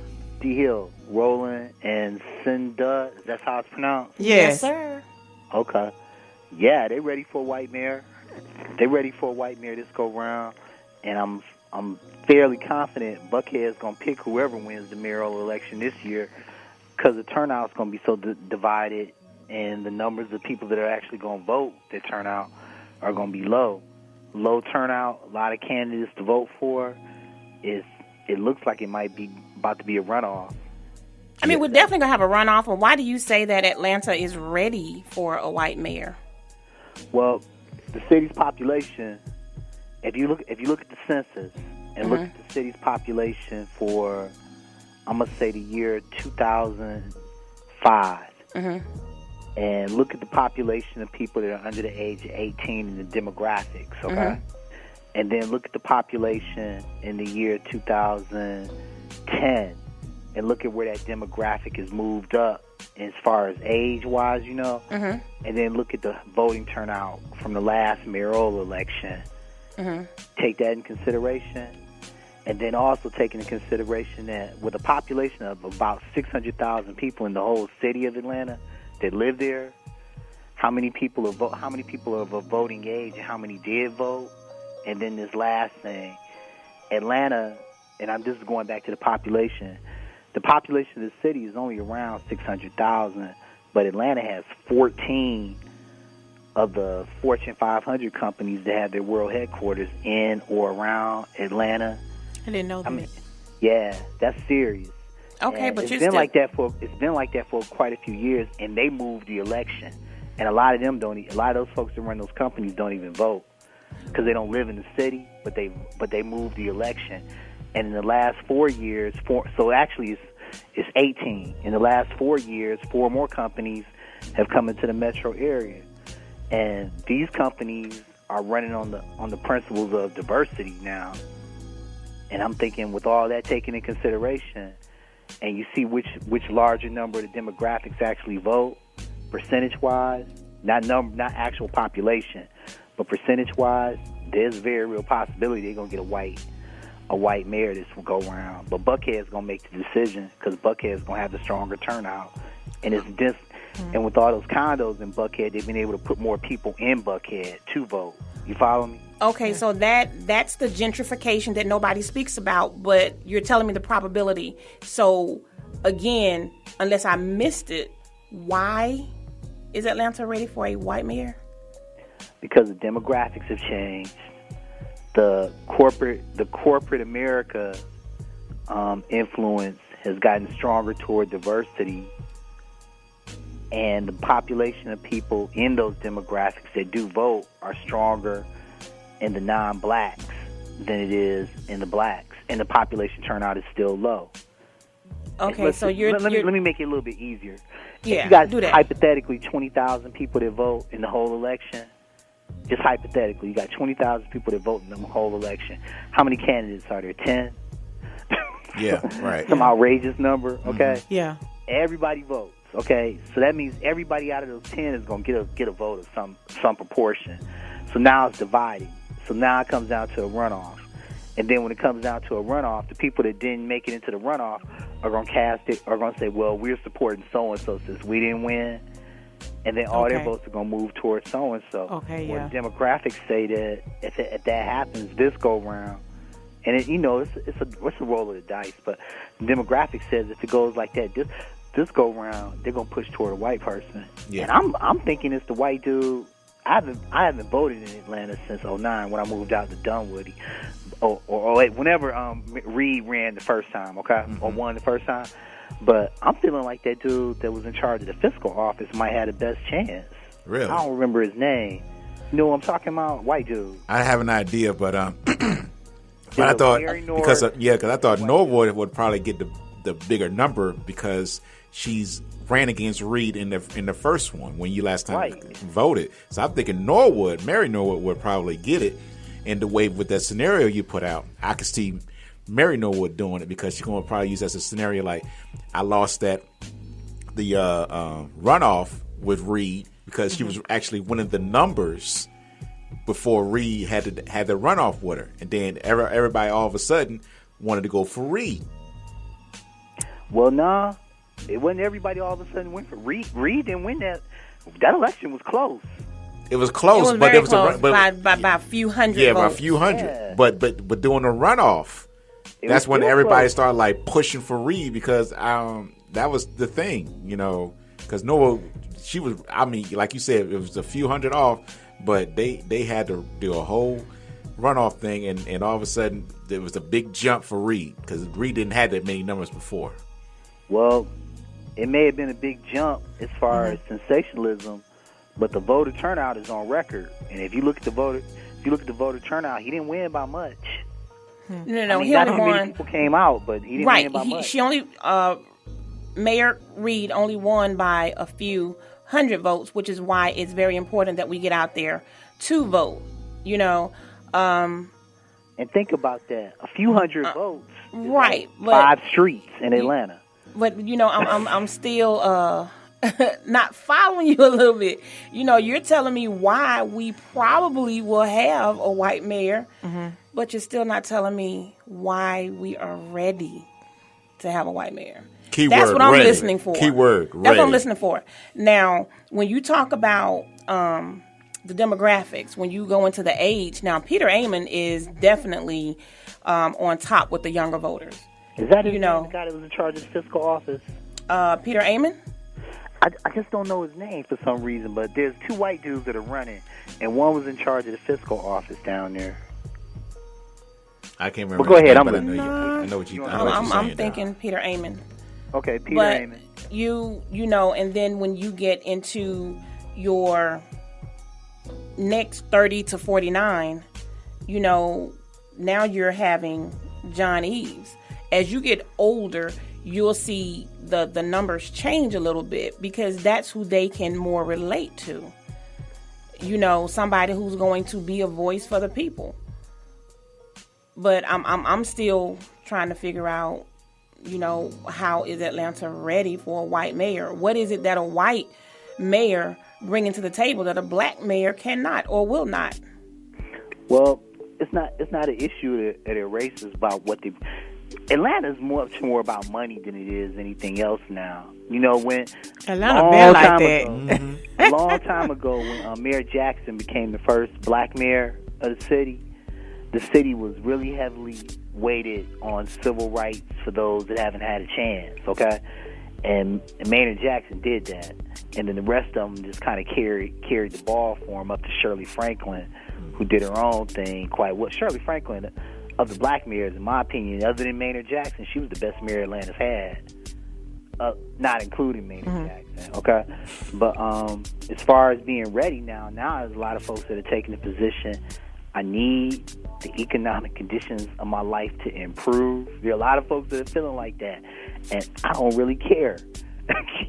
D Hill, Roland, and Cinda. That's how it's pronounced? Yes, sir. Okay. Yeah, they ready for a white mayor. They ready for a white mayor this go round, and I'm fairly confident Buckhead's gonna pick whoever wins the mayoral election this year, because the turnout's gonna be so divided, and the numbers of people that are actually gonna vote that turn out are gonna be low. Low turnout, a lot of candidates to vote for. It looks like it might be about to be a runoff. I mean, we're definitely gonna have a runoff. And why do you say that Atlanta is ready for a white mayor? Well, the city's population. If you look at the census and look at the city's population for, I'm gonna say the year 2005, and look at the population of people that are under the age of 18 and the demographics, okay? And then look at the population in the year 2010 and look at where that demographic has moved up as far as age-wise, you know? And then look at the voting turnout from the last mayoral election. Take that in consideration. And then also take into consideration that with a population of about 600,000 people in the whole city of Atlanta that live there, how many people are of a voting age and how many did vote? And then this last thing, Atlanta, and I'm just going back to the population. The population of the city is only around 600,000, but Atlanta has 14 of the Fortune 500 companies that have their world headquarters in or around Atlanta. I didn't know that. I mean, yeah, that's serious. Okay, and but it's you're been still... like that for quite a few years, and they moved the election, and a lot of those folks that run those companies don't even vote because they don't live in the city, but they moved the election, and in the last 4 years, so actually it's 18. In the last 4 years, 4 more companies have come into the metro area, and these companies are running on the principles of diversity now. And I'm thinking, with all that taken in consideration, and you see which larger number of the demographics actually vote, percentage-wise, not actual population, but percentage-wise, there's very real possibility they're gonna get a white mayor this will go around. But Buckhead's gonna make the decision because Buckhead's gonna have the stronger turnout, and and with all those condos in Buckhead, they've been able to put more people in Buckhead to vote. You follow me? Okay, so that's the gentrification that nobody speaks about, but you're telling me the probability. So, again, unless I missed it, why is Atlanta ready for a white mayor? Because the demographics have changed. The corporate America influence has gotten stronger toward diversity, and the population of people in those demographics that do vote are stronger in the non-blacks than it is in the blacks, and the population turnout is still low. Okay, let me make it a little bit easier. Yeah, if you got do that. Hypothetically 20,000 people that vote in the whole election. Just hypothetically, you got 20,000 people that vote in the whole election. How many candidates are there? 10? Yeah, right. Some outrageous number, okay? Yeah. Everybody votes, okay? So that means everybody out of those 10 is going to get a vote of some proportion. So now it's divided. So now it comes down to a runoff. And then when it comes down to a runoff, the people that didn't make it into the runoff are going to say, well, we're supporting so-and-so since we didn't win. And then all their votes are going to move towards so-and-so. Okay, yeah. Well, the demographics say that if that happens this go-round, and it's a roll of the dice, but the demographics says if it goes like that, this go-round, they're going to push toward a white person. Yeah. And I'm thinking it's the white dude. I haven't voted in Atlanta since 2009 when I moved out to Dunwoody. Or whenever Reed ran the first time, okay? Or won the first time. But I'm feeling like that dude that was in charge of the fiscal office might have the best chance. Really? I don't remember his name. You know what I'm talking about? White dude. I have an idea, but but I it thought Mary because Norwood? I thought Norwood would probably get the bigger number because she's ran against Reed in the first one when you last time voted. So I'm thinking Mary Norwood would probably get it. And the way with that scenario you put out, I could see Mary Norwood doing it because she's going to probably use that as a scenario like I lost the runoff with Reed because she was actually winning the numbers before Reed had the runoff with her, and then everybody all of a sudden wanted to go for Reed. Well, nah, it wasn't everybody all of a sudden went for Reed. Reed didn't win that. That election was close. It was close, but it was close by a few hundred. Yeah, votes. by a few hundred. Yeah. But doing the runoff, that's when everybody close. started like pushing for Reed because that was the thing, because Noah, she was. I mean, like you said, it was a few hundred off, but they had to do a whole runoff thing, and all of a sudden there was a big jump for Reed because Reed didn't have that many numbers before. Well, it may have been a big jump as far as sensationalism, but the voter turnout is on record. And if you look at the voter turnout, he didn't win by much. No, I mean, he not only too many won. people came out, but he didn't win by much. She only Mayor Reed only won by a few hundred votes, which is why it's very important that we get out there to vote. And think about that: a few hundred votes, right? But 5 streets in Atlanta. But I'm still not following you a little bit. You're telling me why we probably will have a white mayor, but you're still not telling me why we are ready to have a white mayor. That's what I'm listening for. Keyword, That's what I'm listening for. Now, when you talk about the demographics, when you go into the age, now Peter Amon is definitely on top with the younger voters. Is that the guy that was in charge of the fiscal office? Peter Amon? I just don't know his name for some reason, but there's 2 white dudes that are running, and one was in charge of the fiscal office down there. I can't remember. But go ahead, I know what you're saying. I'm thinking Peter Amon. Okay, Peter Amon. And then when you get into your next 30 to 49, now you're having John Eves. As you get older, you'll see the numbers change a little bit because that's who they can more relate to. Somebody who's going to be a voice for the people. But I'm still trying to figure out, how is Atlanta ready for a white mayor? What is it that a white mayor bringing to the table that a black mayor cannot or will not? Well, it's not an issue that erases about what the Atlanta's much more about money than it is anything else now. When Atlanta been like that. A long time ago, when Mayor Jackson became the first black mayor of the city was really heavily weighted on civil rights for those that haven't had a chance. Okay, and Maynard Jackson did that, and then the rest of them just kind of carried the ball for him up to Shirley Franklin, who did her own thing quite well. Shirley Franklin, of the black mayors, in my opinion, other than Maynard Jackson, she was the best mayor Atlanta's had, not including Maynard Jackson, okay? But as far as being ready now there's a lot of folks that are taking the position, I need the economic conditions of my life to improve. There are a lot of folks that are feeling like that, and I don't really care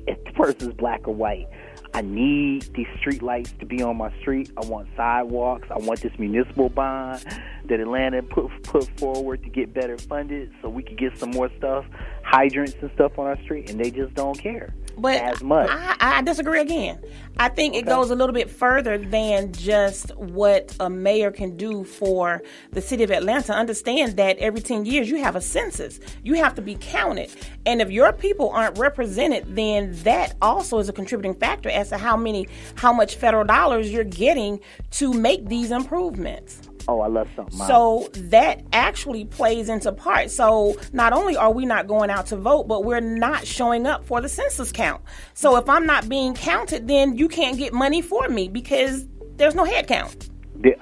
if the person's black or white. I need these street lights to be on my street. I want sidewalks. I want this municipal bond that Atlanta put forward to get better funded so we could get some more stuff, hydrants and stuff on our street, and they just don't care as much. I disagree again. I think it goes a little bit further than just what a mayor can do for the city of Atlanta. Understand that every 10 years you have a census. You have to be counted. And if your people aren't represented, then that also is a contributing factor as to how much federal dollars you're getting to make these improvements. Oh, I love something. So that actually plays into part. So not only are we not going out to vote, but we're not showing up for the census count. So if I'm not being counted, then you can't get money for me because there's no head count.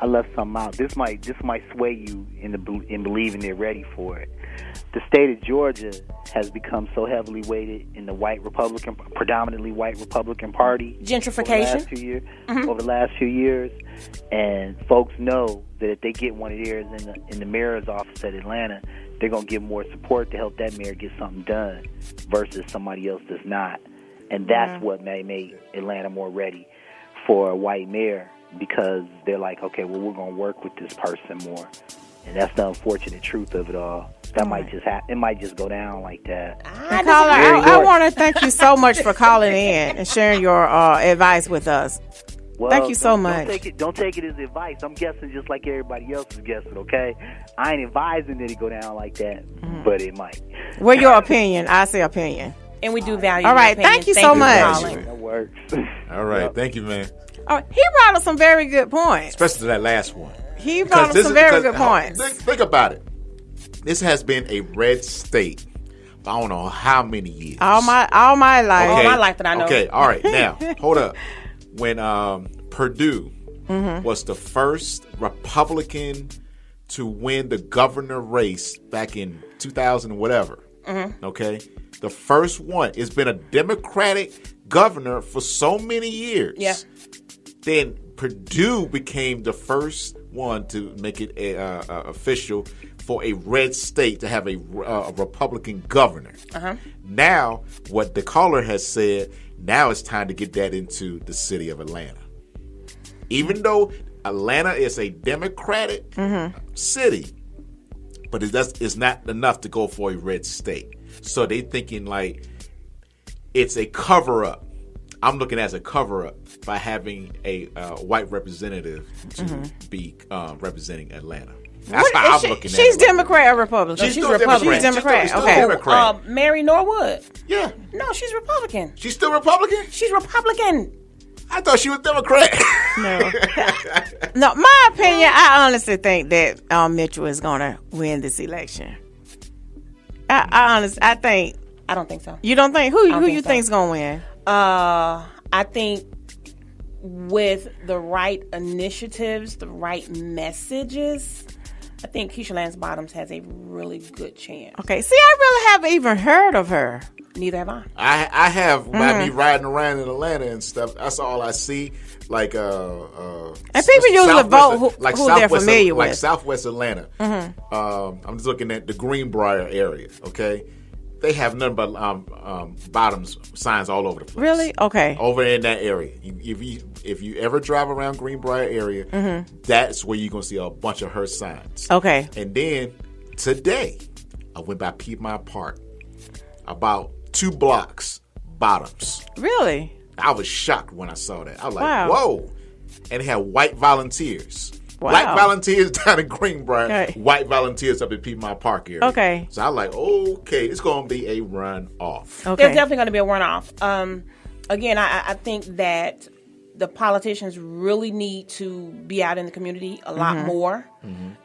I left something out. This might sway you in believing they're ready for it. the state of Georgia has become so heavily weighted in the predominantly white Republican Party. Gentrification. Over the last few years. And folks know that if they get one of theirs in the mayor's office at Atlanta, they're going to give more support to help that mayor get something done versus somebody else does not. And that's what made Atlanta more ready for a white mayor, because they're like, okay, well, we're going to work with this person more. And that's the unfortunate truth of it all. That might just it might just go down like that. And caller, I want to thank you so much for calling in and sharing your advice with us. Well, thank you so much. Don't take it as advice. I'm guessing just like everybody else is guessing, okay? I ain't advising that it go down like that, but it might. Well, your opinion. I say opinion. And we do value All right, your opinion. thank you so much. That works. All right, thank you, man. He brought us some very good points. Especially that last one. He brought us some very good points. Think about it. This has been a red state for I don't know how many years. All my life. All my life that I know. Okay, all right. Now, hold up. When Purdue was the first Republican to win the governor race back in 2000 whatever, okay? The first one. It's been a Democratic governor for so many years. Yeah. Then Purdue became the first one to make it official for a red state to have a Republican governor. Now, what the caller has said, now it's time to get that into the city of Atlanta. Even though Atlanta is a Democratic city, but it's not enough to go for a red state. So they thinking like it's a cover-up. I'm looking at it as a cover-up by having a white representative to be representing Atlanta. That's how I'm looking at it. She's Democrat or Republican? She's Republican. She's Democrat. Still Okay. Democrat. Mary Norwood. Yeah. No, she's Republican. She's still Republican? She's Republican. I thought she was Democrat. No, my opinion, I honestly think that Mitchell is going to win this election. I think. I don't think so. You don't think? Who you think's going to win? I think with the right initiatives, the right messages, I think Keisha Lance Bottoms has a really good chance. Okay. See, I really haven't even heard of her. Neither have I. I have by me riding around in Atlanta and stuff. That's all I see. Like and people usually vote who they're familiar with. Like Southwest Atlanta. I'm just looking at the Greenbrier area. Okay, they have nothing but Bottoms signs all over the place. Really? Okay. Over in that area, if you ever drive around Greenbrier area, that's where you're gonna see a bunch of her signs. Okay. And then today, I went by Piedmont Park, about 2 blocks, Bottoms. Really? I was shocked when I saw that. I was like, wow. Whoa. And it had white volunteers. Wow. Black volunteers down in Greenbrier, okay. White volunteers up in Piedmont Park area. Okay. So I was like, okay, it's going to be a runoff. Okay. There's definitely going to be a runoff. Again, I think that the politicians really need to be out in the community a lot more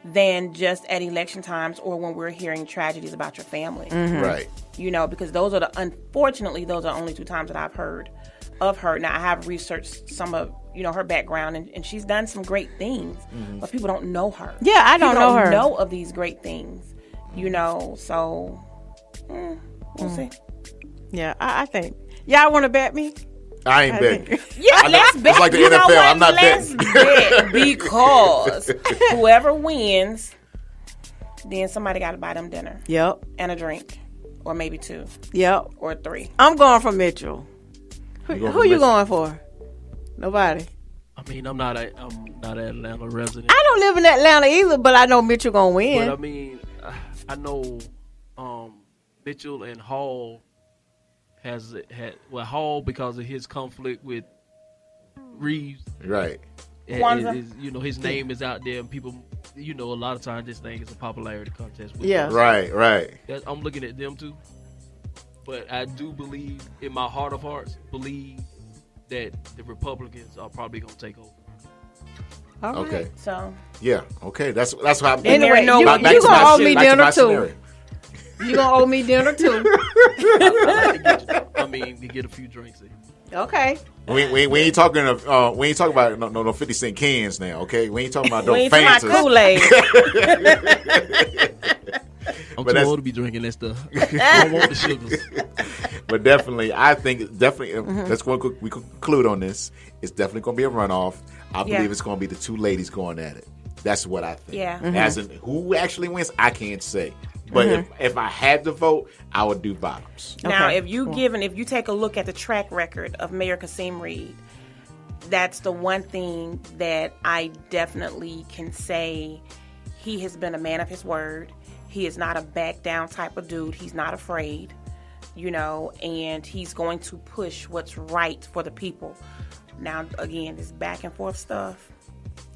than just at election times or when we're hearing tragedies about your family. Right. You know, because unfortunately, those are only 2 times that I've heard of her. Now, I have researched some of, her background, and she's done some great things, but people don't know her. Yeah, I don't know her. Know of these great things, so we'll see. Yeah, I think. Y'all want to bet me? I ain't betting. Yeah, let's bet. It's like the NFL. I'm not betting. Bet because whoever wins, then somebody got to buy them dinner. Yep. And a drink. Or maybe 2. Yep. Or 3. I'm going for Mitchell. Who you going for? Nobody. I mean, I'm not an Atlanta resident. I don't live in Atlanta either, but I know Mitchell gonna win. But I mean, I know Mitchell and Hall had Hall because of his conflict with Reeves. Right. His name is out there, and people, a lot of times this thing is a popularity contest. Yeah. Right. I'm looking at them too. But I do believe, in my heart of hearts, that the Republicans are probably going to take over. All right. Okay. So. Yeah. Okay. That's what I'm. Anyway, you gonna owe me dinner too. You gonna owe me dinner too. To get a few drinks in. Okay. We ain't talking about no 50 cent cans now. Okay. We ain't talking about no fancy Kool-Aid. I'm But too old to be drinking that stuff. I don't want the sugars. But definitely, I think let's go. We conclude on this. It's definitely going to be a runoff. I believe it's going to be the two ladies going at it. That's what I think. Yeah. As in who actually wins, I can't say. But if I had to vote, I would do Bottoms. Now, if you take a look at the track record of Mayor Kasim Reed, that's the one thing that I definitely can say. He has been a man of his word. He is not a back down type of dude. He's not afraid, and he's going to push what's right for the people. Now, again, this back and forth stuff,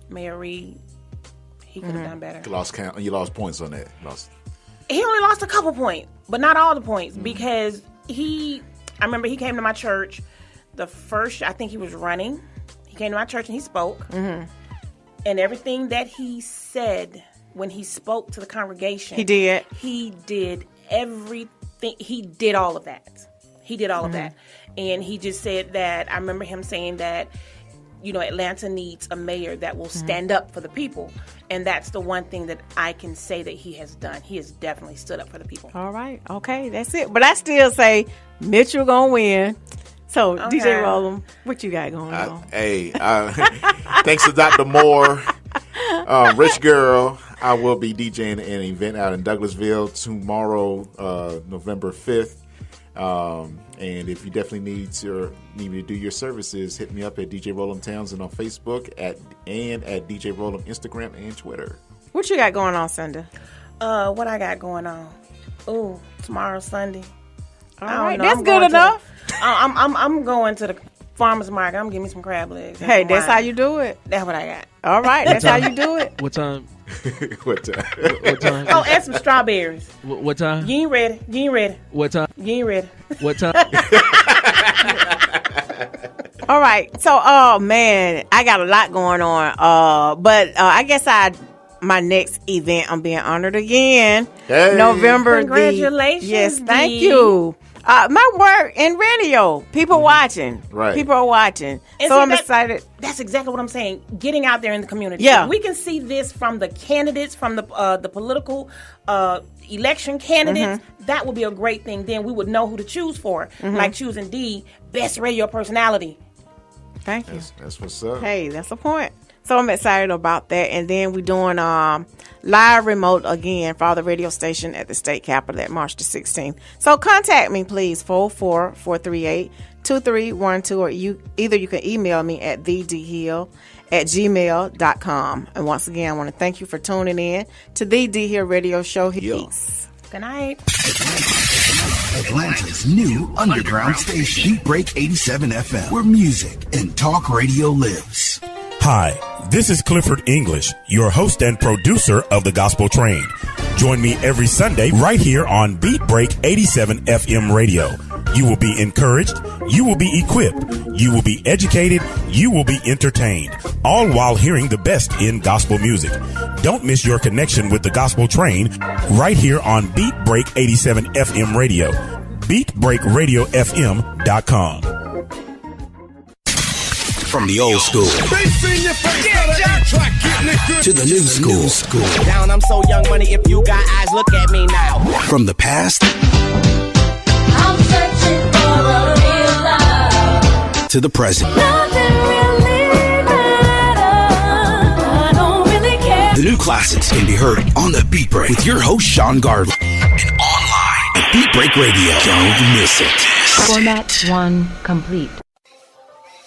Mayor Reed, he could have done better. You lost points on that. He only lost a couple points, but not all the points, because I remember he came to my church I think he was running. He came to my church and he spoke. And everything that he said when he spoke to the congregation. He did everything. He did all of that. Of that. And he just said that, I remember him saying that, Atlanta needs a mayor that will stand up for the people. And that's the one thing that I can say that he has done. He has definitely stood up for the people. All right. Okay. That's it. But I still say Mitchell going to win. So, DJ Rollum, what you got going on? Thanks to Dr. Moore, Rich Girl, I will be DJing an event out in Douglasville tomorrow, November 5th. And if you definitely need me to do your services, hit me up at DJ Rollum Townsend on Facebook and at DJ Rollum Instagram and Twitter. What you got going on, Sunday? What I got going on? Oh, tomorrow's Sunday. All right, that's good enough. I'm going to the farmer's market. I'm getting me some crab legs. Hey, that's how you do it. That's what I got. All right, that's how you do it. What time? What time? What time? Oh, and some strawberries. What time? You ain't ready. What time? You ain't ready. What time? All right. So, man, I got a lot going on. But I guess my next event, I'm being honored again. Hey. November. Congratulations. Yes, thank you. My work in radio, people watching. Right. People are watching. And so I'm excited. That's exactly what I'm saying. Getting out there in the community. Yeah. We can see this from the candidates, from the political election candidates. That would be a great thing. Then we would know who to choose for. Like choosing D, best radio personality. Thank you. That's what's up. Hey, that's the point. So I'm excited about that. And then we're doing live remote again for the radio station at the state capitol at March the 16th. So contact me, please, 44438-2312, or either you can email me at thedhill@gmail.com. And once again, I want to thank you for tuning in to the D Hill Radio Show. Peace. Good night. Atlanta's new underground station, Beat Break 87 FM, where music and talk radio lives. Hi, this is Clifford English, your host and producer of The Gospel Train. Join me every Sunday right here on Beat Break 87 FM radio. You will be encouraged, you will be equipped, you will be educated, you will be entertained, all while hearing the best in gospel music. Don't miss your connection with The Gospel Train right here on Beat Break 87 FM radio. BeatBreakRadioFM.com. From the old school to the new school. Down, I'm so young money. If you got eyes, look at me now. From the past I'm searching for a real love. to the present. Nothing really matters. I don't really care. The new classics can be heard on the Beat Break with your host Sean Garvey, and online at Beat Break Radio. Don't miss it. Format 1 complete.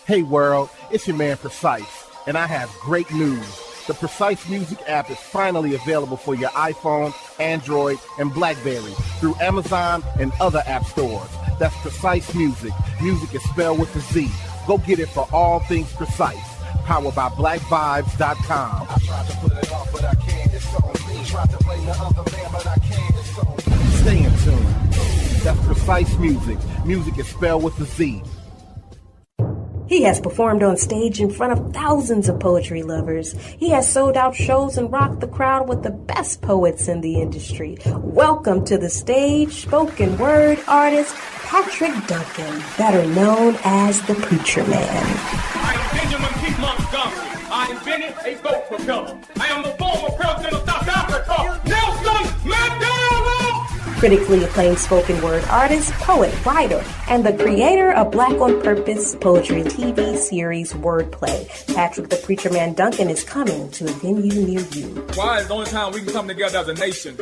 Hey world, it's your man Precise, and I have great news. The Precise Music app is finally available for your iPhone, Android, and BlackBerry through Amazon and other app stores. That's Precise Music. Music is spelled with a Z. Go get it for all things Precise. Powered by BlackVibes.com. I tried to put it off, but I can't. It's on me. Tried to blame the other man, but I can't. It's on me. Stay in tune. That's Precise Music. Music is spelled with a Z. He has performed on stage in front of thousands of poetry lovers. He has sold out shows and rocked the crowd with the best poets in the industry. Welcome to the stage, spoken word artist Patrick Duncan, better known as the Preacher Man. I am Benjamin P. Montgomery. I invented a boat propeller. I am the former president of South Africa, Nelson Mandela! critically acclaimed spoken word artist, poet, writer, and the creator of Black on Purpose poetry TV series Wordplay. Patrick the Preacher Man Duncan is coming to a venue near you. Why is the only time we can come together as a nation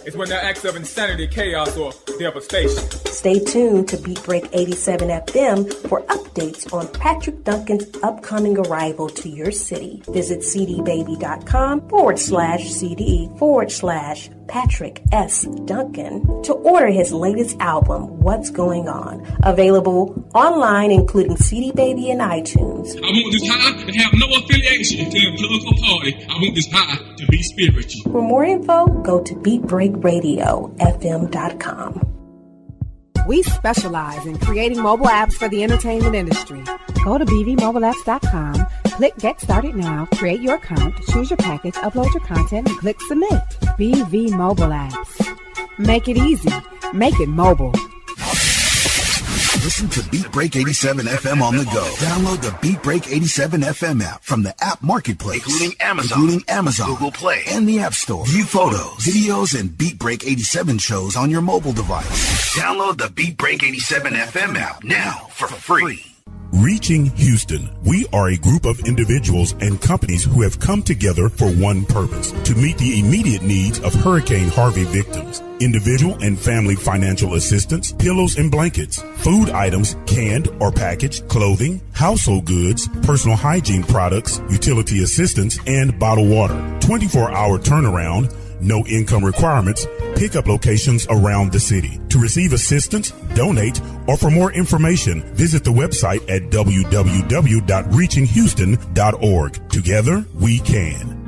is when there are acts of insanity, chaos, or devastation. Stay tuned to Beat Break 87 FM for updates on Patrick Duncan's upcoming arrival to your city. Visit cdbaby.com/CD/Patrick S. Duncan to order his latest album, What's Going On. Available online, including CD Baby and iTunes. I want this high to have no affiliation to a political party. I want this high to be spiritual. For more info, go to BeatBreakRadioFM.com. We specialize in creating mobile apps for the entertainment industry. Go to bvmobileapps.com, click Get Started Now, create your account, choose your package, upload your content, and click Submit. BV Mobile Apps. Make it easy. Make it mobile. Listen to Beat Break 87 FM on the go. Download the Beat Break 87 FM app from the app marketplace, including Amazon, Google Play, and the App Store. View photos, videos, and Beat Break 87 shows on your mobile device. Download the Beat Break 87 FM app now for free. Reaching Houston. We are a group of individuals and companies who have come together for one purpose: to meet the immediate needs of Hurricane Harvey victims. Individual and family financial assistance, pillows and blankets, food items, canned or packaged, clothing, household goods, personal hygiene products, utility assistance, and bottled water. 24-hour turnaround, no income requirements, pickup locations around the city. To receive assistance, donate, or for more information, visit the website at www.reachinghouston.org. Together, we can.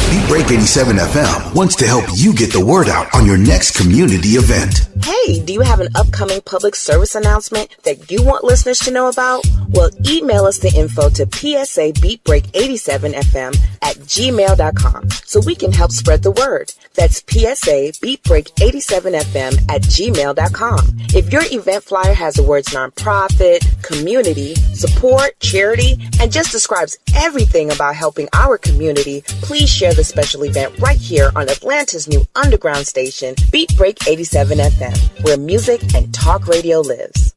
Beat Break 87 FM wants to help you get the word out on your next community event. Hey, do you have an upcoming public service announcement that you want listeners to know about? Well, email us the info to psabeatbreak87fm@gmail.com so we can help spread the word. That's psabeatbreak87fm@gmail.com. If your event flyer has the words nonprofit, community, support, charity, and just describes everything about helping our community, please share the special event right here on Atlanta's new underground station, Beat Break 87 FM, where music and talk radio lives.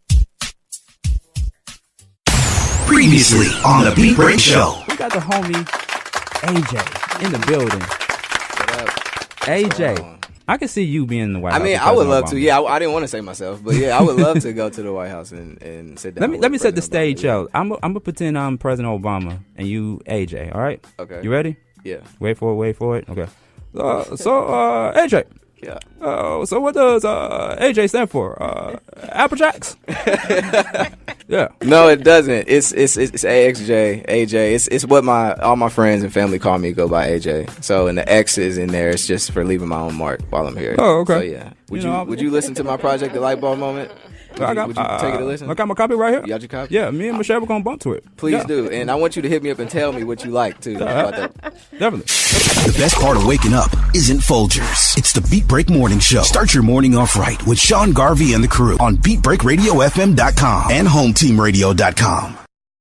Previously on the Beat Break Show. We got the homie AJ in the building. AJ, I can see you being in the White House. I mean, I would love to. Yeah, I didn't want to say myself, but yeah, I would love to go to the White House and sit down. Let me set the stage out. I'm gonna pretend I'm President Obama and you AJ. All right? Okay. You ready? Yeah. Wait for it. Okay. AJ. Yeah. So what does AJ stand for? Apple Jacks? Yeah. No, it doesn't. It's AXJ, AJ. It's what all my friends and family call me. Go by AJ. So and the X is in there. It's just for leaving my own mark while I'm here. Oh, okay. So yeah. Would you listen to my project, The Light Bulb Moment? Would you take it a listen? I got my copy right here. You got your copy? Yeah, me and Michelle were gonna bump to it. Please do, and I want you to hit me up and tell me what you like too about that. Definitely. The best part of waking up isn't Folgers. It's the Beat Break Morning Show. Start your morning off right with Sean Garvey and the crew on BeatBreakRadioFM.com and HomeTeamRadio.com.